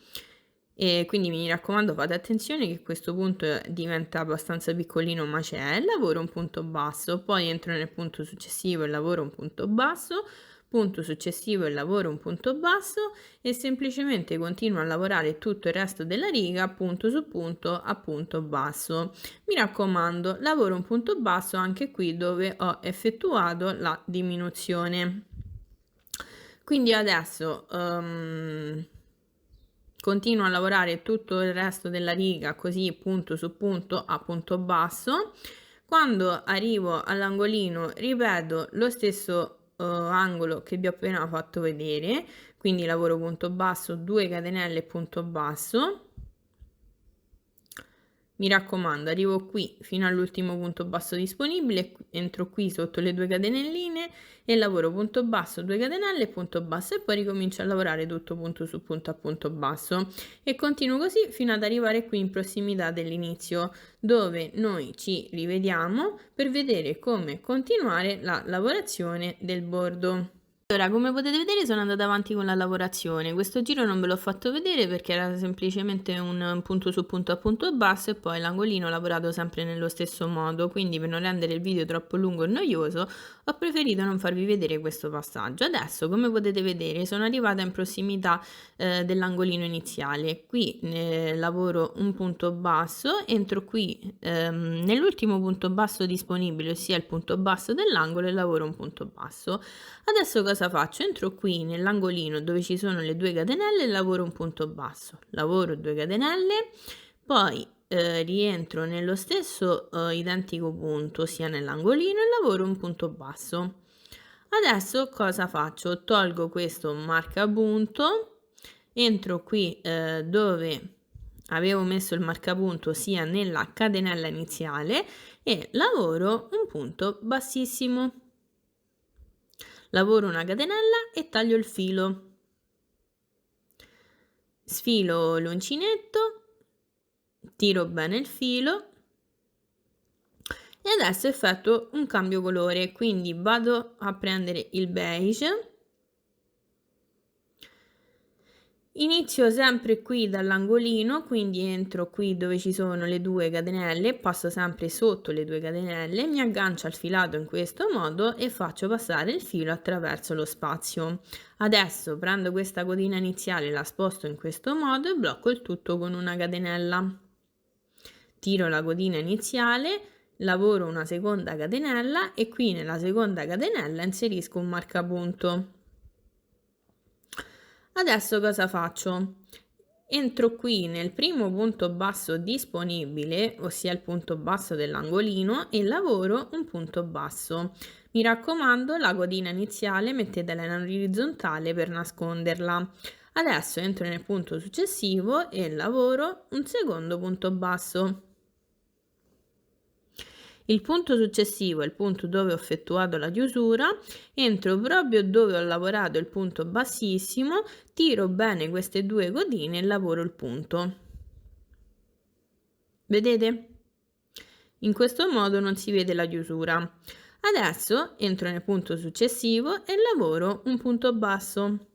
e quindi mi raccomando fate attenzione che questo punto diventa abbastanza piccolino, ma c'è, lavoro un punto basso, poi entro nel punto successivo e lavoro un punto basso, punto successivo e lavoro un punto basso e semplicemente continuo a lavorare tutto il resto della riga punto su punto a punto basso. Mi raccomando, lavoro un punto basso anche qui dove ho effettuato la diminuzione. Quindi adesso continuo a lavorare tutto il resto della riga così punto su punto a punto basso. Quando arrivo all'angolino ripeto lo stesso angolo che vi ho appena fatto vedere, quindi lavoro punto basso, 2 catenelle e punto basso. Mi raccomando, arrivo qui fino all'ultimo punto basso disponibile, entro qui sotto le 2 catenelline e lavoro punto basso, 2 catenelle, punto basso e poi ricomincio a lavorare tutto punto su punto a punto basso e continuo così fino ad arrivare qui in prossimità dell'inizio, dove noi ci rivediamo per vedere come continuare la lavorazione del bordo. Allora, come potete vedere sono andata avanti con la lavorazione, questo giro non ve l'ho fatto vedere perché era semplicemente un punto su punto a punto basso e poi l'angolino ho lavorato sempre nello stesso modo, quindi per non rendere il video troppo lungo e noioso ho preferito non farvi vedere questo passaggio. Adesso, come potete vedere, sono arrivata in prossimità dell'angolino iniziale, qui lavoro un punto basso, entro qui nell'ultimo punto basso disponibile, ossia il punto basso dell'angolo e lavoro un punto basso. Adesso cosa faccio? Entro qui nell'angolino dove ci sono le 2 catenelle e lavoro un punto basso, lavoro 2 catenelle, poi rientro nello stesso identico punto sia nell'angolino e lavoro un punto basso. Adesso cosa faccio? Tolgo questo marcapunto, entro qui dove avevo messo il marcapunto sia nella catenella iniziale e lavoro un punto bassissimo. Lavoro una catenella e taglio il filo. Sfilo l'uncinetto, tiro bene il filo e adesso effettuo un cambio colore, quindi vado a prendere il beige. Inizio sempre qui dall'angolino, quindi entro qui dove ci sono le 2 catenelle, passo sempre sotto le 2 catenelle, mi aggancio al filato in questo modo e faccio passare il filo attraverso lo spazio. Adesso prendo questa codina iniziale, la sposto in questo modo e blocco il tutto con una catenella. Tiro la codina iniziale, lavoro una seconda catenella e qui nella seconda catenella inserisco un marcapunto. Adesso cosa faccio? Entro qui nel primo punto basso disponibile, ossia il punto basso dell'angolino, e lavoro un punto basso. Mi raccomando, la codina iniziale mettetela in orizzontale per nasconderla. Adesso entro nel punto successivo e lavoro un secondo punto basso. Il punto successivo è il punto dove ho effettuato la chiusura, entro proprio dove ho lavorato il punto bassissimo, tiro bene queste 2 codine e lavoro il punto. Vedete? In questo modo non si vede la chiusura. Adesso entro nel punto successivo e lavoro un punto basso.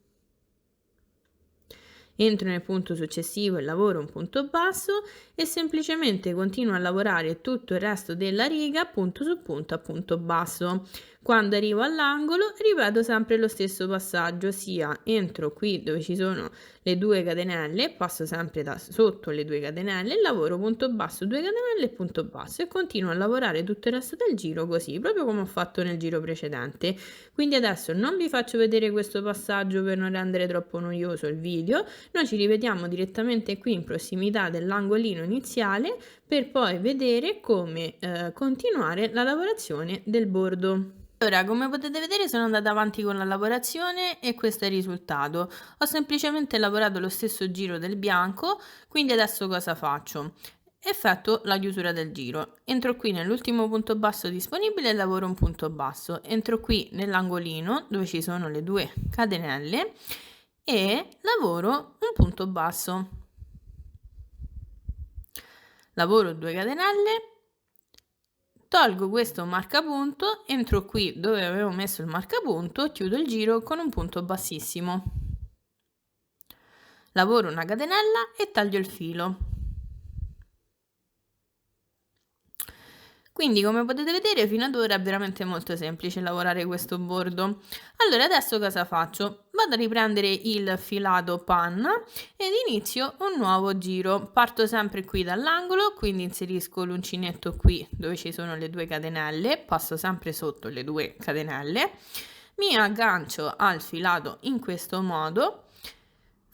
Entro nel punto successivo e lavoro un punto basso e semplicemente continuo a lavorare tutto il resto della riga punto su punto a punto basso. Quando arrivo all'angolo ripeto sempre lo stesso passaggio, ossia entro qui dove ci sono le 2 catenelle, passo sempre da sotto le 2 catenelle, lavoro punto basso, 2 catenelle e punto basso e continuo a lavorare tutto il resto del giro così, proprio come ho fatto nel giro precedente. Quindi adesso non vi faccio vedere questo passaggio per non rendere troppo noioso il video, noi ci rivediamo direttamente qui in prossimità dell'angolino iniziale per poi vedere come continuare la lavorazione del bordo. Allora, come potete vedere sono andata avanti con la lavorazione e questo è il risultato. Ho semplicemente lavorato lo stesso giro del bianco, quindi adesso cosa faccio? Effettuo la chiusura del giro. Entro qui nell'ultimo punto basso disponibile e lavoro un punto basso. Entro qui nell'angolino dove ci sono le 2 catenelle e lavoro un punto basso. Lavoro 2 catenelle. Tolgo questo marcapunto, entro qui dove avevo messo il marcapunto, chiudo il giro con un punto bassissimo. lavoro una catenella e taglio il filo. Quindi come potete vedere fino ad ora è veramente molto semplice lavorare questo bordo. Allora adesso cosa faccio? Vado a riprendere il filato panna ed inizio un nuovo giro. Parto sempre qui dall'angolo, quindi inserisco l'uncinetto qui dove ci sono le 2 catenelle, passo sempre sotto le 2 catenelle, mi aggancio al filato in questo modo.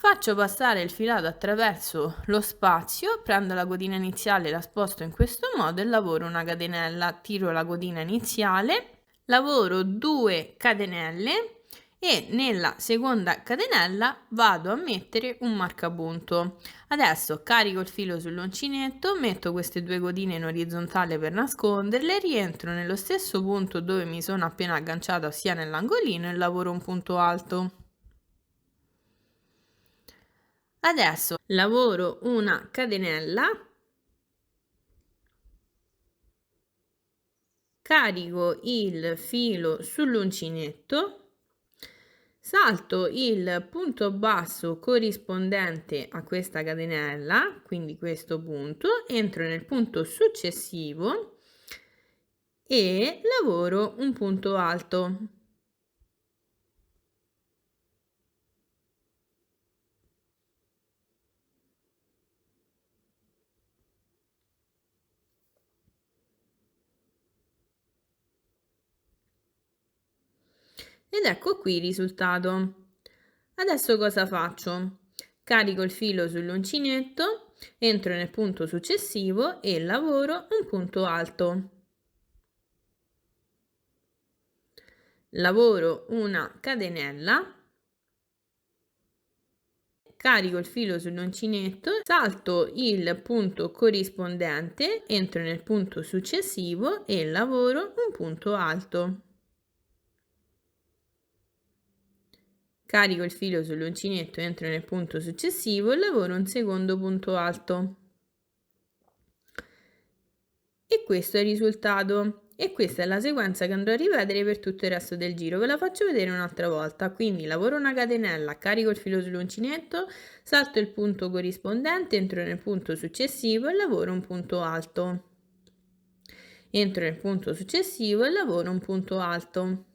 Faccio passare il filato attraverso lo spazio, prendo la cotina iniziale, la sposto in questo modo e lavoro una catenella, tiro la cotina iniziale, lavoro 2 catenelle e nella seconda catenella vado a mettere un marcapunto. Adesso carico il filo sull'uncinetto, metto queste 2 cotine in orizzontale per nasconderle, rientro nello stesso punto dove mi sono appena agganciata, ossia nell'angolino, e lavoro un punto alto. Adesso lavoro una catenella, carico il filo sull'uncinetto, salto il punto basso corrispondente a questa catenella, quindi questo punto, entro nel punto successivo e lavoro un punto alto. Ed ecco qui il risultato. Adesso cosa faccio? Carico il filo sull'uncinetto, entro nel punto successivo e lavoro un punto alto. Lavoro una catenella, carico il filo sull'uncinetto, salto il punto corrispondente, entro nel punto successivo e lavoro un punto alto. Carico il filo sull'uncinetto, entro nel punto successivo e lavoro un secondo punto alto. E questo è il risultato. E questa è la sequenza che andrò a ripetere per tutto il resto del giro. Ve la faccio vedere un'altra volta. Quindi lavoro una catenella, carico il filo sull'uncinetto, salto il punto corrispondente, entro nel punto successivo e lavoro un punto alto. Entro nel punto successivo e lavoro un punto alto.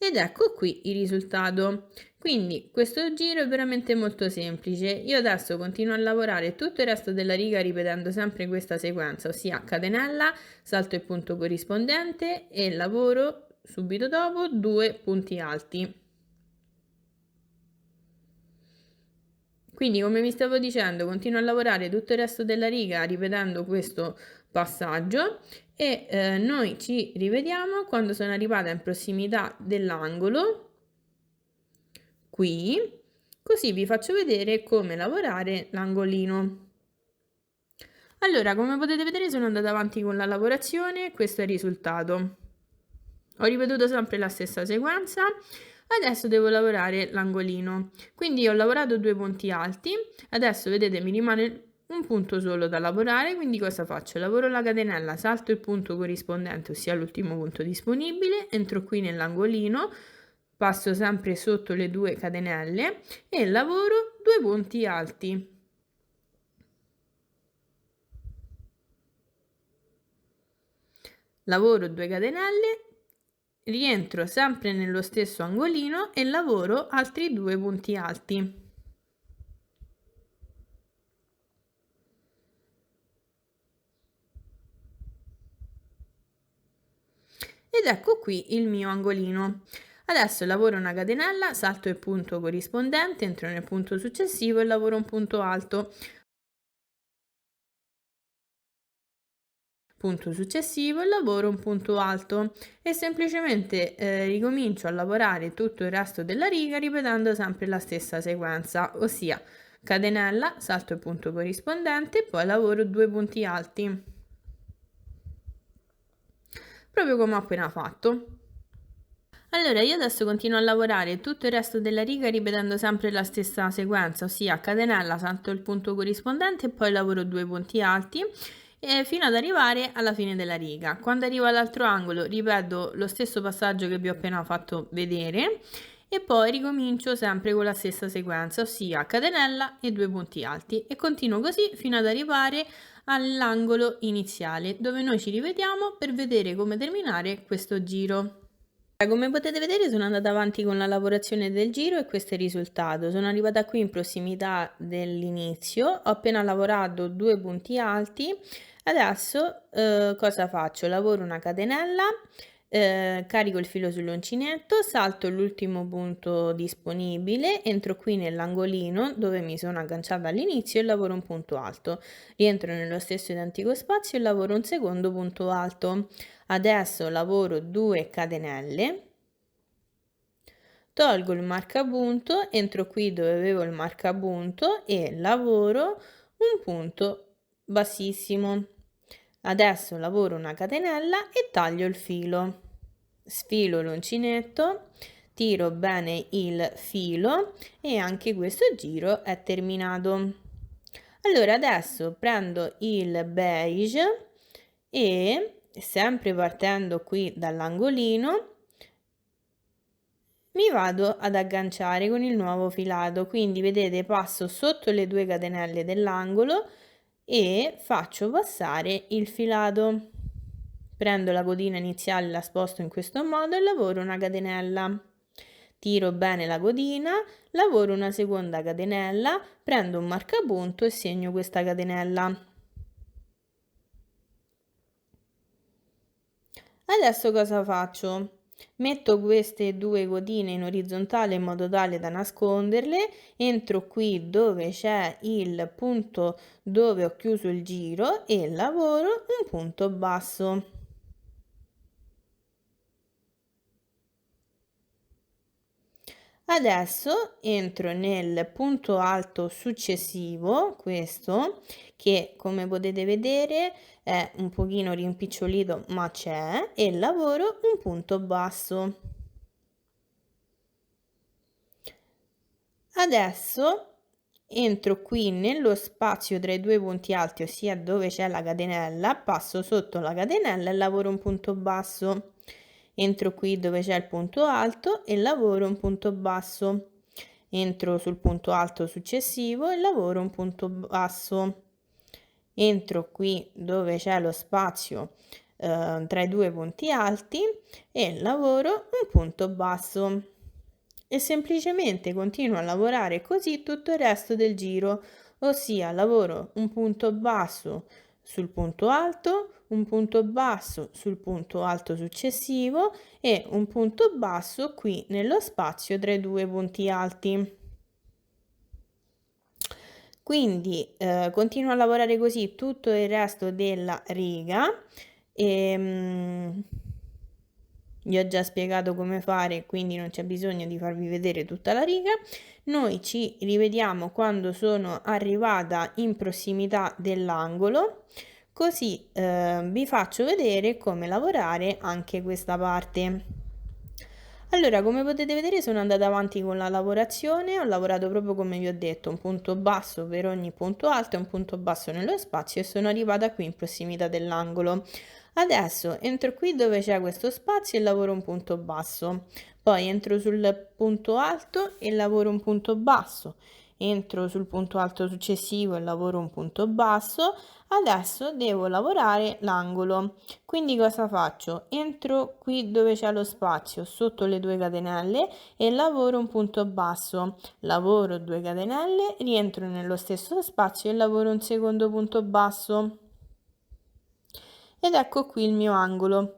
Ed ecco qui il risultato. Quindi questo giro è veramente molto semplice. Io adesso continuo a lavorare tutto il resto della riga ripetendo sempre questa sequenza, ossia catenella, salto il punto corrispondente e lavoro subito dopo 2 punti alti. Quindi come vi stavo dicendo, continuo a lavorare tutto il resto della riga ripetendo questo passaggio e noi ci rivediamo quando sono arrivata in prossimità dell'angolo, qui, così vi faccio vedere come lavorare l'angolino. Allora, come potete vedere sono andata avanti con la lavorazione, questo è il risultato. Ho ripetuto sempre la stessa sequenza. Adesso devo lavorare l'angolino, quindi ho lavorato 2 punti alti, adesso vedete mi rimane un punto solo da lavorare, quindi cosa faccio? Lavoro la catenella, salto il punto corrispondente, ossia l'ultimo punto disponibile, entro qui nell'angolino, passo sempre sotto le 2 catenelle e lavoro 2 punti alti. Lavoro 2 catenelle, rientro sempre nello stesso angolino e lavoro altri 2 punti alti. Ed ecco qui il mio angolino. Adesso lavoro una catenella, salto il punto corrispondente, entro nel punto successivo e lavoro un punto alto. Punto successivo e lavoro un punto alto e semplicemente ricomincio a lavorare tutto il resto della riga ripetendo sempre la stessa sequenza, ossia catenella, salto il punto corrispondente e poi lavoro 2 punti alti, proprio come ho appena fatto. Allora io adesso continuo a lavorare tutto il resto della riga ripetendo sempre la stessa sequenza, ossia catenella, salto il punto corrispondente e poi lavoro 2 punti alti fino ad arrivare alla fine della riga. Quando arrivo all'altro angolo ripeto lo stesso passaggio che vi ho appena fatto vedere e poi ricomincio sempre con la stessa sequenza, ossia catenella e 2 punti alti, e continuo così fino ad arrivare all'angolo iniziale, dove noi ci rivediamo per vedere come terminare questo giro. Come potete vedere sono andata avanti con la lavorazione del giro e questo è il risultato. Sono arrivata qui in prossimità dell'inizio, ho appena lavorato 2 punti alti. Adesso cosa faccio? Lavoro una catenella, carico il filo sull'uncinetto, salto l'ultimo punto disponibile, entro qui nell'angolino dove mi sono agganciata all'inizio e lavoro un punto alto. Rientro nello stesso identico spazio e lavoro un secondo punto alto. Adesso lavoro 2 catenelle, tolgo il marcapunto, entro qui dove avevo il marcapunto e lavoro un punto bassissimo. Adesso lavoro una catenella e taglio il filo. Sfilo l'uncinetto, tiro bene il filo e anche questo giro è terminato. Allora adesso prendo il beige e sempre partendo qui dall'angolino mi vado ad agganciare con il nuovo filato, quindi vedete passo sotto le 2 catenelle dell'angolo e faccio passare il filato. Prendo la codina iniziale, la sposto in questo modo e lavoro una catenella. Tiro bene la codina, lavoro una seconda catenella, prendo un marcapunto e segno questa catenella. Adesso cosa faccio? Metto queste 2 codine in orizzontale in modo tale da nasconderle, entro qui dove c'è il punto dove ho chiuso il giro e lavoro un punto basso. Adesso entro nel punto alto successivo, questo, che come potete vedere è un pochino rimpicciolito ma c'è, e lavoro un punto basso. Adesso entro qui nello spazio tra i 2 punti alti, ossia dove c'è la catenella, passo sotto la catenella e lavoro un punto basso. Entro qui dove c'è il punto alto e lavoro un punto basso. Entro sul punto alto successivo e lavoro un punto basso. Entro qui dove c'è lo spazio tra i 2 punti alti e lavoro un punto basso. E semplicemente continuo a lavorare così tutto il resto del giro, ossia lavoro un punto basso sul punto alto, un punto basso sul punto alto successivo e un punto basso qui nello spazio tra i 2 punti alti. Quindi continuo a lavorare così tutto il resto della riga e vi ho già spiegato come fare, quindi non c'è bisogno di farvi vedere tutta la riga. Noi ci rivediamo quando sono arrivata in prossimità dell'angolo, così vi faccio vedere come lavorare anche questa parte. Allora, come potete vedere sono andata avanti con la lavorazione, ho lavorato proprio come vi ho detto, un punto basso per ogni punto alto e un punto basso nello spazio e sono arrivata qui in prossimità dell'angolo. Adesso entro qui dove c'è questo spazio e lavoro un punto basso, poi entro sul punto alto e lavoro un punto basso, entro sul punto alto successivo e lavoro un punto basso. Adesso devo lavorare l'angolo, quindi cosa faccio? Entro qui dove c'è lo spazio sotto le 2 catenelle e lavoro un punto basso, lavoro 2 catenelle, rientro nello stesso spazio e lavoro un secondo punto basso ed ecco qui il mio angolo.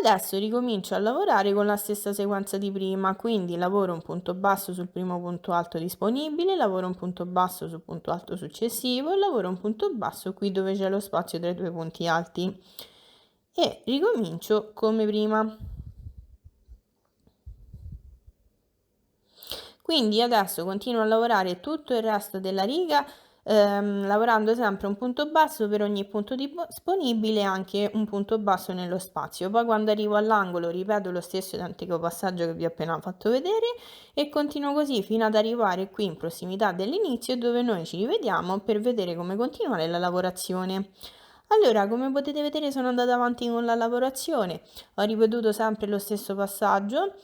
Adesso ricomincio a lavorare con la stessa sequenza di prima, quindi lavoro un punto basso sul primo punto alto disponibile, lavoro un punto basso sul punto alto successivo e lavoro un punto basso qui dove c'è lo spazio tra i 2 punti alti e ricomincio come prima. Quindi adesso continuo a lavorare tutto il resto della riga lavorando sempre un punto basso per ogni punto disponibile e anche un punto basso nello spazio. Poi quando arrivo all'angolo ripeto lo stesso identico passaggio che vi ho appena fatto vedere e continuo così fino ad arrivare qui in prossimità dell'inizio dove noi ci rivediamo per vedere come continuare la lavorazione. Allora, come potete vedere sono andata avanti con la lavorazione, ho ripetuto sempre lo stesso passaggio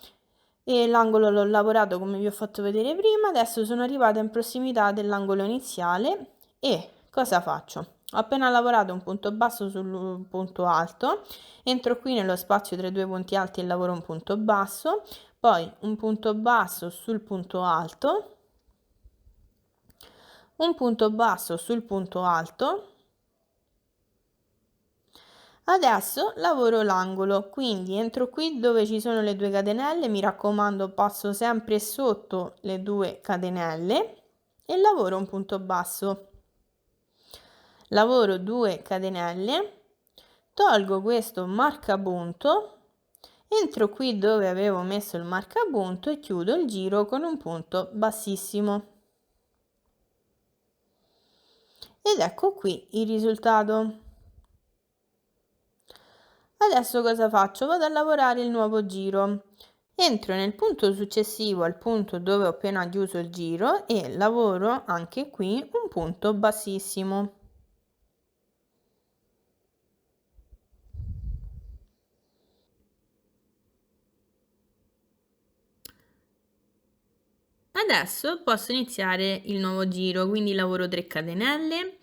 e l'angolo l'ho lavorato come vi ho fatto vedere prima. Adesso sono arrivata in prossimità dell'angolo iniziale e cosa faccio? Ho appena lavorato un punto basso sul punto alto, entro qui nello spazio tra i due punti alti e lavoro un punto basso, poi un punto basso sul punto alto, un punto basso sul punto alto. Adesso lavoro l'angolo, quindi entro qui dove ci sono le 2 catenelle, mi raccomando passo sempre sotto le 2 catenelle e lavoro un punto basso. Lavoro 2 catenelle, tolgo questo marcapunto, entro qui dove avevo messo il marcapunto e chiudo il giro con un punto bassissimo. Ed ecco qui il risultato. Adesso cosa faccio? Vado a lavorare il nuovo giro. Entro nel punto successivo al punto dove ho appena chiuso il giro e lavoro anche qui un punto bassissimo. Adesso posso iniziare il nuovo giro, quindi lavoro 3 catenelle,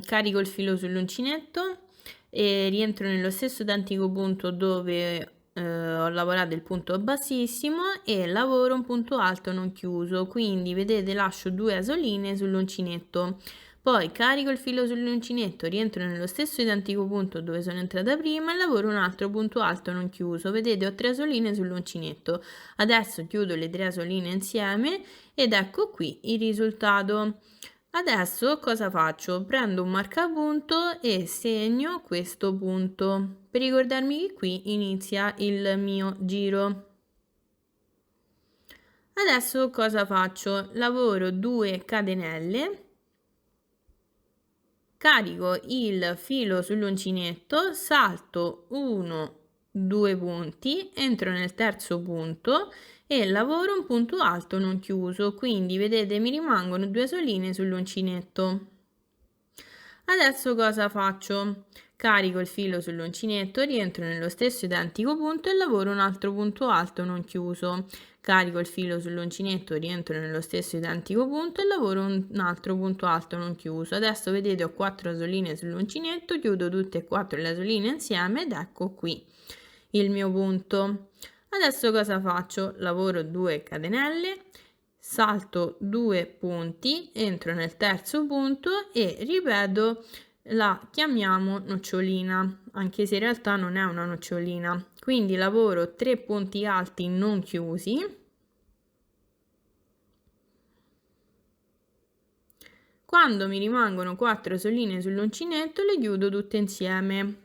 carico il filo sull'uncinetto e rientro nello stesso identico punto dove ho lavorato il punto bassissimo e lavoro un punto alto non chiuso, quindi vedete lascio 2 asoline sull'uncinetto. Poi carico il filo sull'uncinetto, rientro nello stesso identico punto dove sono entrata prima e lavoro un altro punto alto non chiuso. Vedete ho 3 asoline sull'uncinetto. Adesso chiudo le 3 asoline insieme ed ecco qui il risultato. Adesso cosa faccio? Prendo un marcapunto e segno questo punto per ricordarmi che qui inizia il mio giro. Adesso cosa faccio? Lavoro 2 catenelle, carico il filo sull'uncinetto, salto 1, 2 punti, entro nel terzo punto e lavoro un punto alto non chiuso, quindi vedete mi rimangono 2 asoline sull'uncinetto. Adesso cosa faccio? Carico il filo sull'uncinetto, rientro nello stesso identico punto e lavoro un altro punto alto non chiuso. Carico il filo sull'uncinetto, rientro nello stesso identico punto e lavoro un altro punto alto non chiuso. Adesso vedete ho 4 asoline sull'uncinetto, chiudo tutte e 4 le asoline insieme ed ecco qui il mio punto. Adesso cosa faccio? Lavoro 2 catenelle, salto 2 punti, entro nel terzo punto e ripeto, la chiamiamo nocciolina, anche se in realtà non è una nocciolina. Quindi lavoro 3 punti alti non chiusi. Quando mi rimangono 4 asoline sull'uncinetto le chiudo tutte insieme.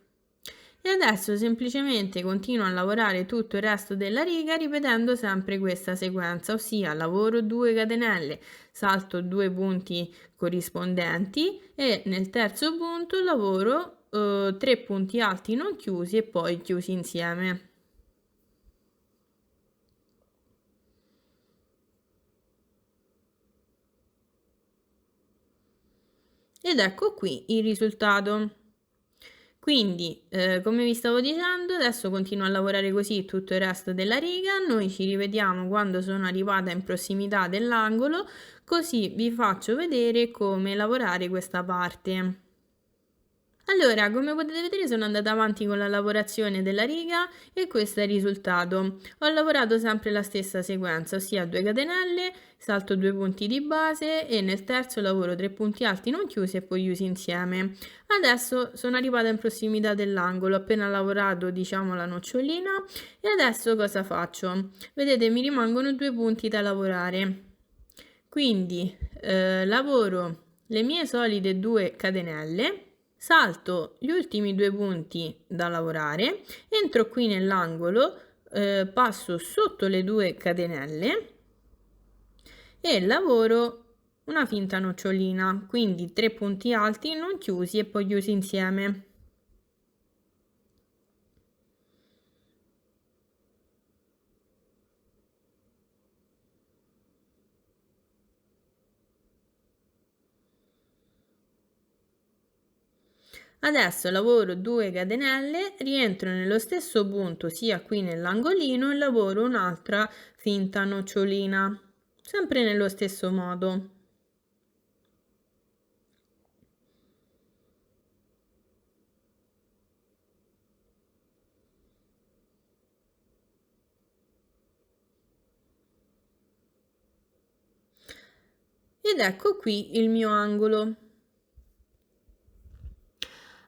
E adesso semplicemente continuo a lavorare tutto il resto della riga ripetendo sempre questa sequenza, ossia lavoro 2 catenelle, salto 2 punti corrispondenti e nel terzo punto lavoro 3 punti alti non chiusi e poi chiusi insieme. Ed ecco qui il risultato. Quindi, come vi stavo dicendo, adesso continuo a lavorare così tutto il resto della riga, noi ci rivediamo quando sono arrivata in prossimità dell'angolo, così vi faccio vedere come lavorare questa parte. Allora, come potete vedere sono andata avanti con la lavorazione della riga e questo è il risultato. Ho lavorato sempre la stessa sequenza, ossia 2 catenelle, salto 2 punti di base e nel terzo lavoro 3 punti alti non chiusi e poi chiusi insieme. Adesso sono arrivata in prossimità dell'angolo, ho appena lavorato diciamo la nocciolina e adesso cosa faccio? Vedete mi rimangono 2 punti da lavorare. Quindi lavoro le mie solite 2 catenelle, salto gli ultimi 2 punti da lavorare, entro qui nell'angolo, passo sotto le 2 catenelle e lavoro una finta nocciolina, quindi 3 punti alti non chiusi e poi chiusi insieme. Adesso lavoro 2 catenelle, rientro nello stesso punto sia qui nell'angolino e lavoro un'altra finta nocciolina, sempre nello stesso modo. Ed ecco qui il mio angolo.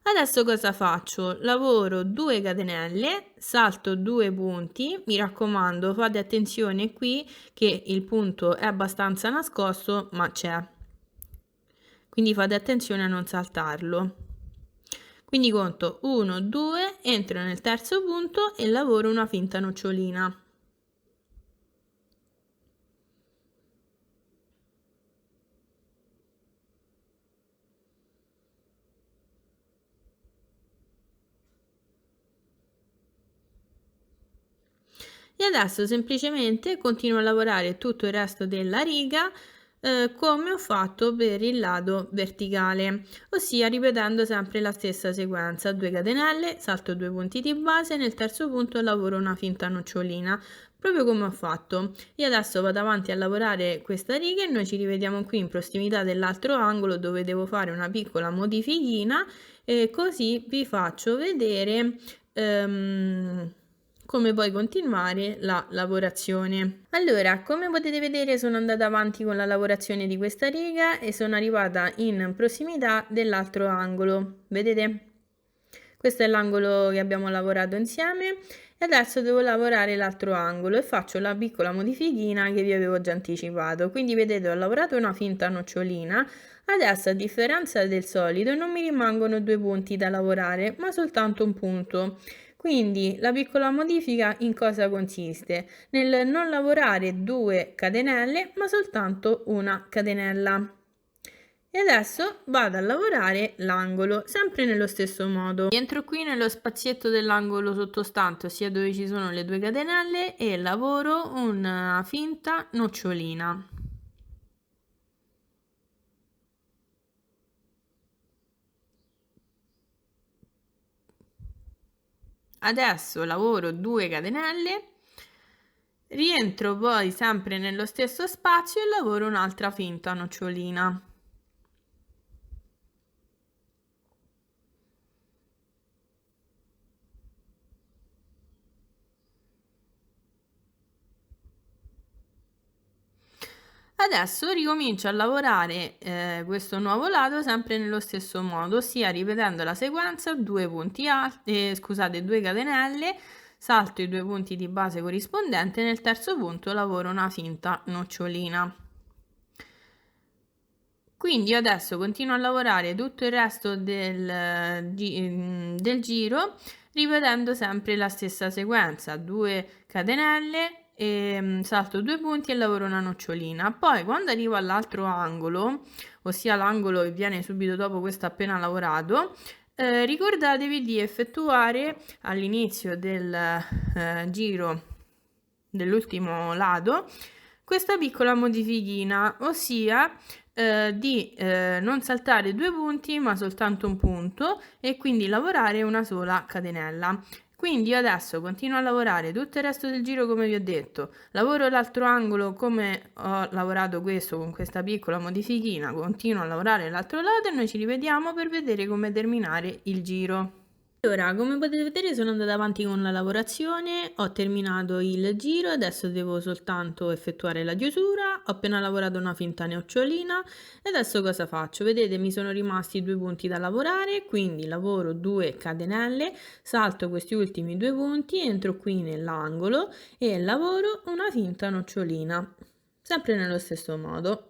Adesso cosa faccio? Lavoro 2 catenelle, salto 2 punti, mi raccomando fate attenzione qui che il punto è abbastanza nascosto ma c'è, quindi fate attenzione a non saltarlo. Quindi conto 1, 2, entro nel terzo punto e lavoro una finta nocciolina. E adesso semplicemente continuo a lavorare tutto il resto della riga come ho fatto per il lato verticale, ossia ripetendo sempre la stessa sequenza: 2 catenelle, salto 2 punti di base, nel terzo punto lavoro una finta nocciolina, proprio come ho fatto. Io adesso vado avanti a lavorare questa riga e noi ci rivediamo qui in prossimità dell'altro angolo dove devo fare una piccola modifichina e così vi faccio vedere come poi continuare la lavorazione. Allora, come potete vedere sono andata avanti con la lavorazione di questa riga e sono arrivata in prossimità dell'altro angolo, vedete? Questo è l'angolo che abbiamo lavorato insieme e adesso devo lavorare l'altro angolo e faccio la piccola modifichina che vi avevo già anticipato. Quindi vedete, ho lavorato una finta nocciolina. Adesso, a differenza del solito, non mi rimangono 2 punti da lavorare ma soltanto un punto. Quindi la piccola modifica in cosa consiste? Nel non lavorare 2 catenelle ma soltanto una catenella. E adesso vado a lavorare l'angolo, sempre nello stesso modo. Entro qui nello spazietto dell'angolo sottostante, ossia dove ci sono le 2 catenelle, e lavoro una finta nocciolina. Adesso lavoro 2 catenelle, rientro poi sempre nello stesso spazio e lavoro un'altra finta nocciolina. Adesso ricomincio a lavorare questo nuovo lato sempre nello stesso modo, ossia ripetendo la sequenza: 2 punti alti, scusate, 2 catenelle, salto i 2 punti di base corrispondente, nel terzo punto lavoro una finta nocciolina. Quindi io adesso continuo a lavorare tutto il resto del giro ripetendo sempre la stessa sequenza: 2 catenelle, salto 2 punti e lavoro una nocciolina. Poi quando arrivo all'altro angolo, ossia l'angolo che viene subito dopo questo appena lavorato, ricordatevi di effettuare all'inizio del giro dell'ultimo lato questa piccola modifichina, ossia di non saltare 2 punti ma soltanto un punto e quindi lavorare una sola catenella. Quindi io adesso continuo a lavorare tutto il resto del giro come vi ho detto, lavoro l'altro angolo come ho lavorato questo con questa piccola modifichina, continuo a lavorare l'altro lato e noi ci rivediamo per vedere come terminare il giro. Allora, come potete vedere sono andata avanti con la lavorazione, ho terminato il giro, adesso devo soltanto effettuare la chiusura, ho appena lavorato una finta nocciolina e adesso cosa faccio? Vedete, mi sono rimasti 2 punti da lavorare, quindi lavoro 2 catenelle, salto questi ultimi 2 punti, entro qui nell'angolo e lavoro una finta nocciolina, sempre nello stesso modo.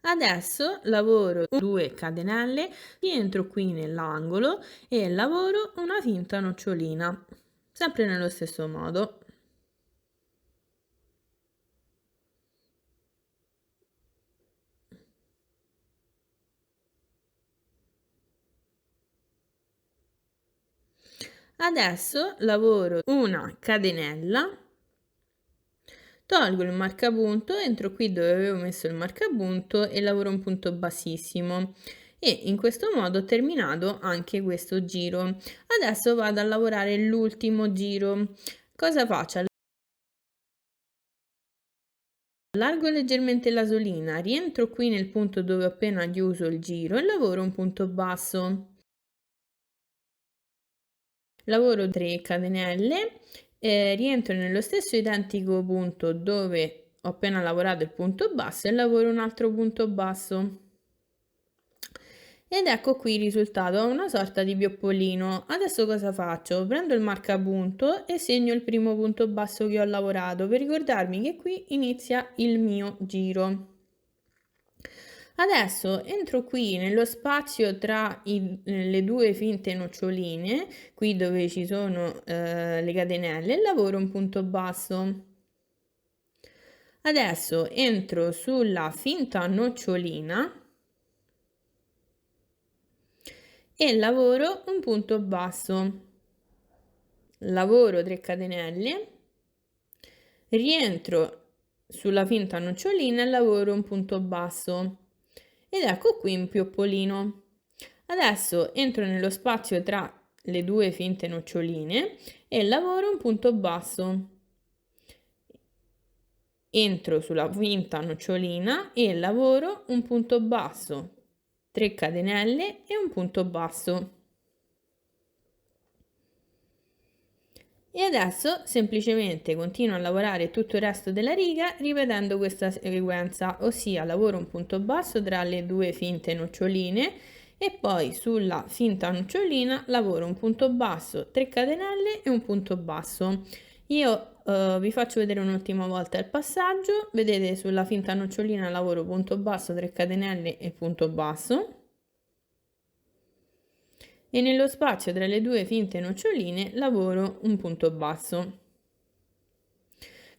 Adesso lavoro 2 catenelle, rientro qui nell'angolo e lavoro una finta nocciolina, sempre nello stesso modo. Adesso lavoro una catenella, tolgo il marcapunto, entro qui dove avevo messo il marcapunto e lavoro un punto bassissimo, e in questo modo ho terminato anche questo giro. Adesso vado a lavorare l'ultimo giro. Cosa faccio? Allargo leggermente l'asolina, rientro qui nel punto dove ho appena chiuso il giro e lavoro un punto basso. Lavoro 3 catenelle, rientro nello stesso identico punto dove ho appena lavorato il punto basso e lavoro un altro punto basso. Ed ecco qui il risultato, ho una sorta di pioppolino. Adesso cosa faccio? Prendo il marcapunto e segno il primo punto basso che ho lavorato per ricordarmi che qui inizia il mio giro. Adesso entro qui nello spazio tra le due finte noccioline, qui dove ci sono le catenelle, e lavoro un punto basso. Adesso entro sulla finta nocciolina e lavoro un punto basso. Lavoro 3 catenelle, rientro sulla finta nocciolina e lavoro un punto basso. Ed ecco qui un pioppolino. Adesso entro nello spazio tra le due finte noccioline e lavoro un punto basso. Entro sulla finta nocciolina e lavoro un punto basso, 3 catenelle e un punto basso. E adesso semplicemente continuo a lavorare tutto il resto della riga ripetendo questa sequenza, ossia lavoro un punto basso tra le due finte noccioline e poi sulla finta nocciolina lavoro un punto basso, 3 catenelle e un punto basso. Io vi faccio vedere un'ultima volta il passaggio. Vedete, sulla finta nocciolina lavoro punto basso, 3 catenelle e punto basso, e nello spazio tra le due finte noccioline lavoro un punto basso.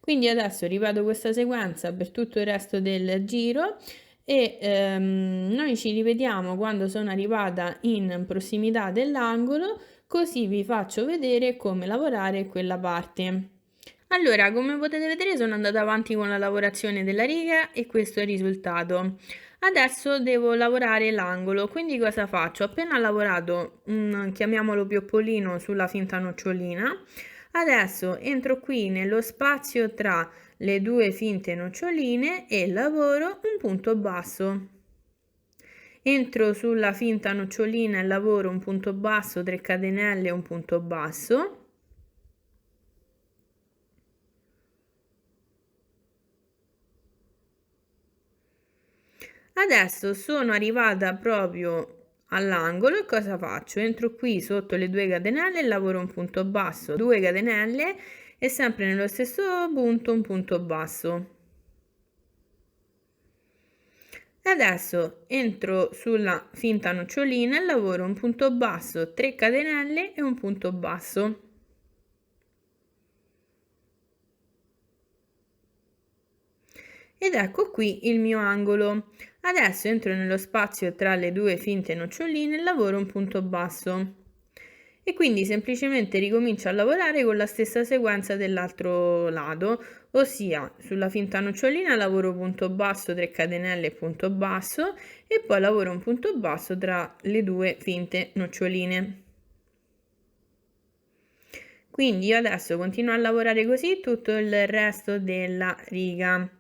Quindi adesso ripeto questa sequenza per tutto il resto del giro e noi ci rivediamo quando sono arrivata in prossimità dell'angolo, così vi faccio vedere come lavorare quella parte. Allora, come potete vedere sono andata avanti con la lavorazione della riga e questo è il risultato. Adesso devo lavorare l'angolo, quindi cosa faccio? Ho appena lavorato un, chiamiamolo pioppolino, sulla finta nocciolina. Adesso entro qui nello spazio tra le due finte noccioline e lavoro un punto basso. Entro sulla finta nocciolina e lavoro un punto basso, 3 catenelle e un punto basso. Adesso sono arrivata proprio all'angolo e cosa faccio? Entro qui sotto le 2 catenelle e lavoro un punto basso, 2 catenelle e sempre nello stesso punto un punto basso. Adesso entro sulla finta nocciolina e lavoro un punto basso, 3 catenelle e un punto basso. Ed ecco qui il mio angolo. Adesso entro nello spazio tra le due finte noccioline e lavoro un punto basso. E quindi semplicemente ricomincio a lavorare con la stessa sequenza dell'altro lato, ossia sulla finta nocciolina lavoro punto basso, 3 catenelle e punto basso e poi lavoro un punto basso tra le due finte noccioline. Quindi io adesso continuo a lavorare così tutto il resto della riga,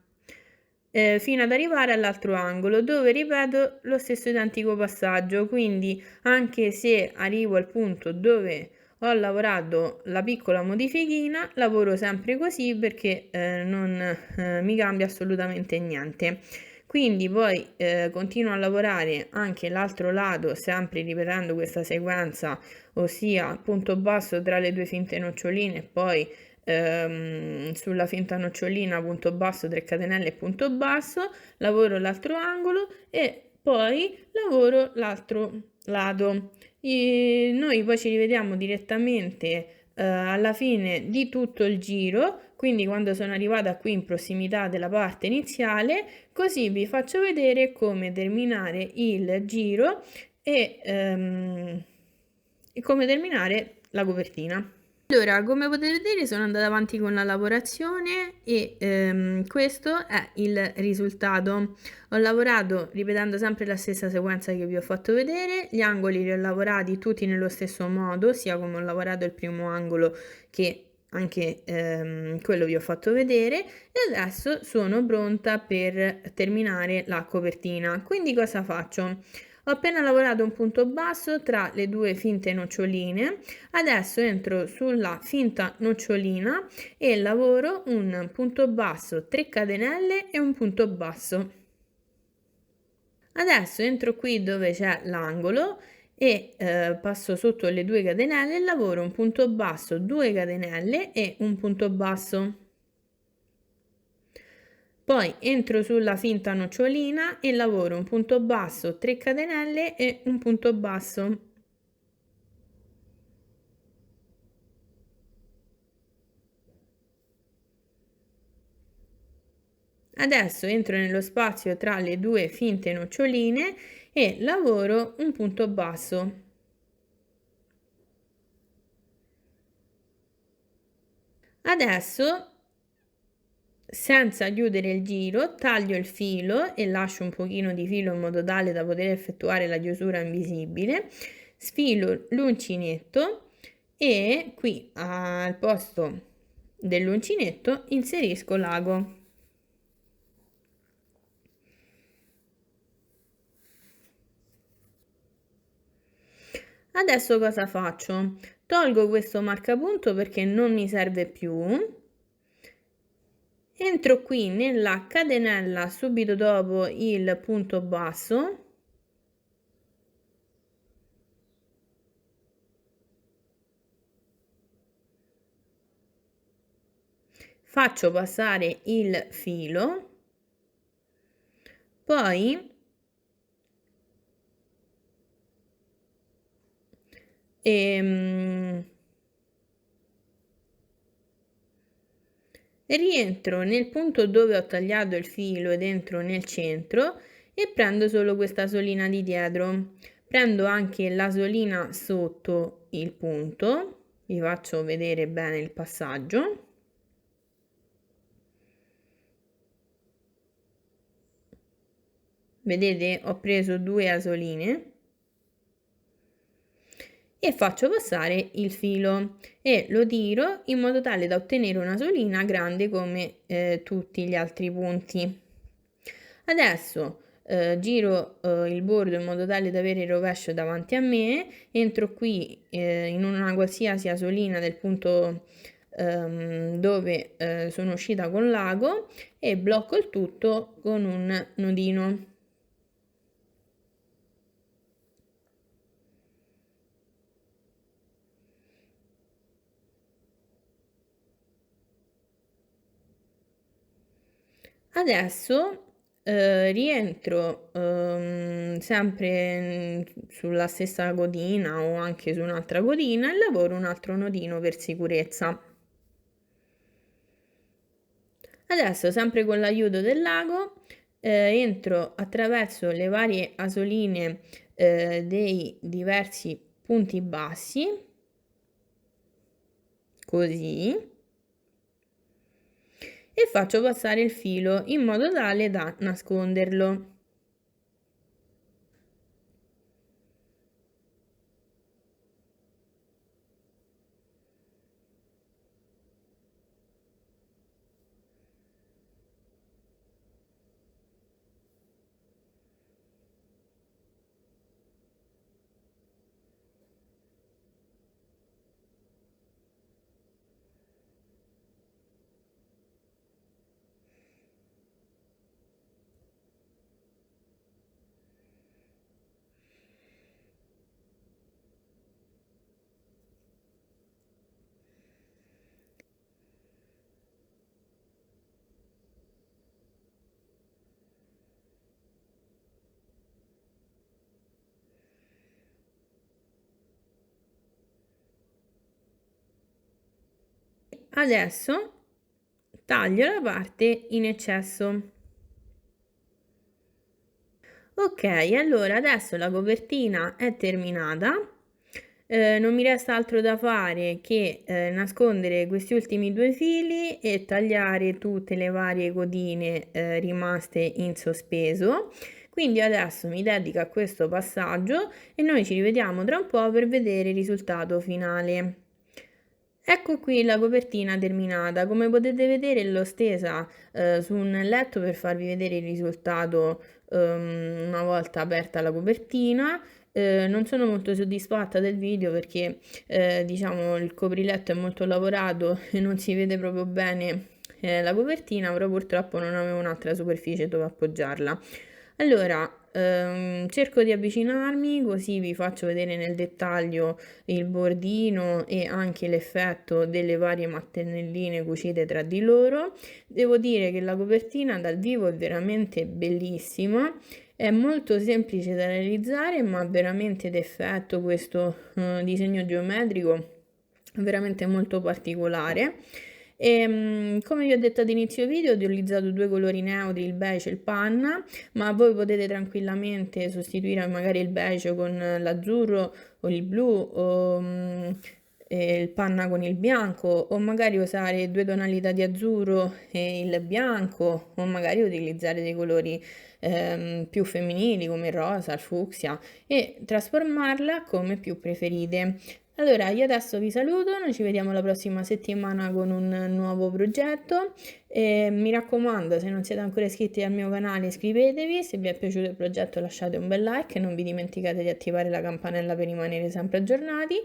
fino ad arrivare all'altro angolo dove ripeto lo stesso identico passaggio. Quindi anche se arrivo al punto dove ho lavorato la piccola modifichina, lavoro sempre così perché non mi cambia assolutamente niente. Quindi poi continuo a lavorare anche l'altro lato sempre ripetendo questa sequenza, ossia punto basso tra le due finte noccioline e poi sulla finta nocciolina punto basso, 3 catenelle e punto basso, lavoro l'altro angolo e poi lavoro l'altro lato. Noi poi ci rivediamo direttamente alla fine di tutto il giro, quindi quando sono arrivata qui in prossimità della parte iniziale, così vi faccio vedere come terminare il giro e come terminare la copertina. Allora, come potete vedere sono andata avanti con la lavorazione e questo è il risultato. Ho lavorato ripetendo sempre la stessa sequenza che vi ho fatto vedere, gli angoli li ho lavorati tutti nello stesso modo, sia come ho lavorato il primo angolo che anche quello vi ho fatto vedere, e adesso sono pronta per terminare la copertina. Quindi cosa faccio? Ho appena lavorato un punto basso tra le due finte noccioline, adesso entro sulla finta nocciolina e lavoro un punto basso, 3 catenelle e un punto basso. Adesso entro qui dove c'è l'angolo e passo sotto le 2 catenelle e lavoro un punto basso, 2 catenelle e un punto basso. Poi entro sulla finta nocciolina e lavoro un punto basso, 3 catenelle e un punto basso. Adesso entro nello spazio tra le due finte noccioline e lavoro un punto basso. Adesso, senza chiudere il giro, taglio il filo e lascio un pochino di filo in modo tale da poter effettuare la chiusura invisibile, sfilo l'uncinetto e qui al posto dell'uncinetto inserisco l'ago. Adesso cosa faccio? Tolgo questo marcapunto perché non mi serve più. Entro qui nella catenella subito dopo il punto basso. Faccio passare il filo. Poi rientro nel punto dove ho tagliato il filo ed entro nel centro e prendo solo questa solina di dietro. Prendo anche la solina sotto il punto, vi faccio vedere bene il passaggio. Vedete, ho preso 2 asoline e faccio passare il filo e lo tiro in modo tale da ottenere una solina grande come tutti gli altri punti. Adesso giro il bordo in modo tale da avere il rovescio davanti a me, entro qui in una qualsiasi asolina del punto dove sono uscita con l'ago e blocco il tutto con un nodino. Adesso rientro sempre sulla stessa codina o anche su un'altra codina e lavoro un altro nodino per sicurezza. Adesso sempre con l'aiuto del lago entro attraverso le varie asoline dei diversi punti bassi, così, e faccio passare il filo in modo tale da nasconderlo. Adesso taglio la parte in eccesso. Ok, allora adesso la copertina è terminata. Non mi resta altro da fare che nascondere questi ultimi due fili e tagliare tutte le varie codine rimaste in sospeso. Quindi adesso mi dedico a questo passaggio e noi ci rivediamo tra un po' per vedere il risultato finale. Ecco qui la copertina terminata, come potete vedere l'ho stesa su un letto per farvi vedere il risultato una volta aperta la copertina. Non sono molto soddisfatta del video perché diciamo il copriletto è molto lavorato e non si vede proprio bene la copertina, però purtroppo non avevo un'altra superficie dove appoggiarla. Allora, cerco di avvicinarmi così vi faccio vedere nel dettaglio il bordino e anche l'effetto delle varie mattonelline cucite tra di loro. Devo dire che la copertina dal vivo è veramente bellissima, è molto semplice da realizzare, ma ha veramente d'effetto questo disegno geometrico veramente molto particolare. Come vi ho detto ad inizio video, ho utilizzato due colori neutri, il beige e il panna, ma voi potete tranquillamente sostituire magari il beige con l'azzurro o il blu o il panna con il bianco, o magari usare due tonalità di azzurro e il bianco, o magari utilizzare dei colori più femminili come il rosa, il fucsia, e trasformarla come più preferite. Allora, io adesso vi saluto, noi ci vediamo la prossima settimana con un nuovo progetto e mi raccomando, se non siete ancora iscritti al mio canale iscrivetevi, se vi è piaciuto il progetto lasciate un bel like e non vi dimenticate di attivare la campanella per rimanere sempre aggiornati.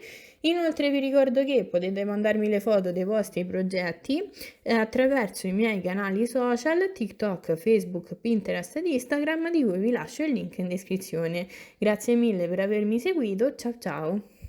Inoltre vi ricordo che potete mandarmi le foto dei vostri progetti attraverso i miei canali social TikTok, Facebook, Pinterest ed Instagram, di cui vi lascio il link in descrizione. Grazie mille per avermi seguito, ciao ciao!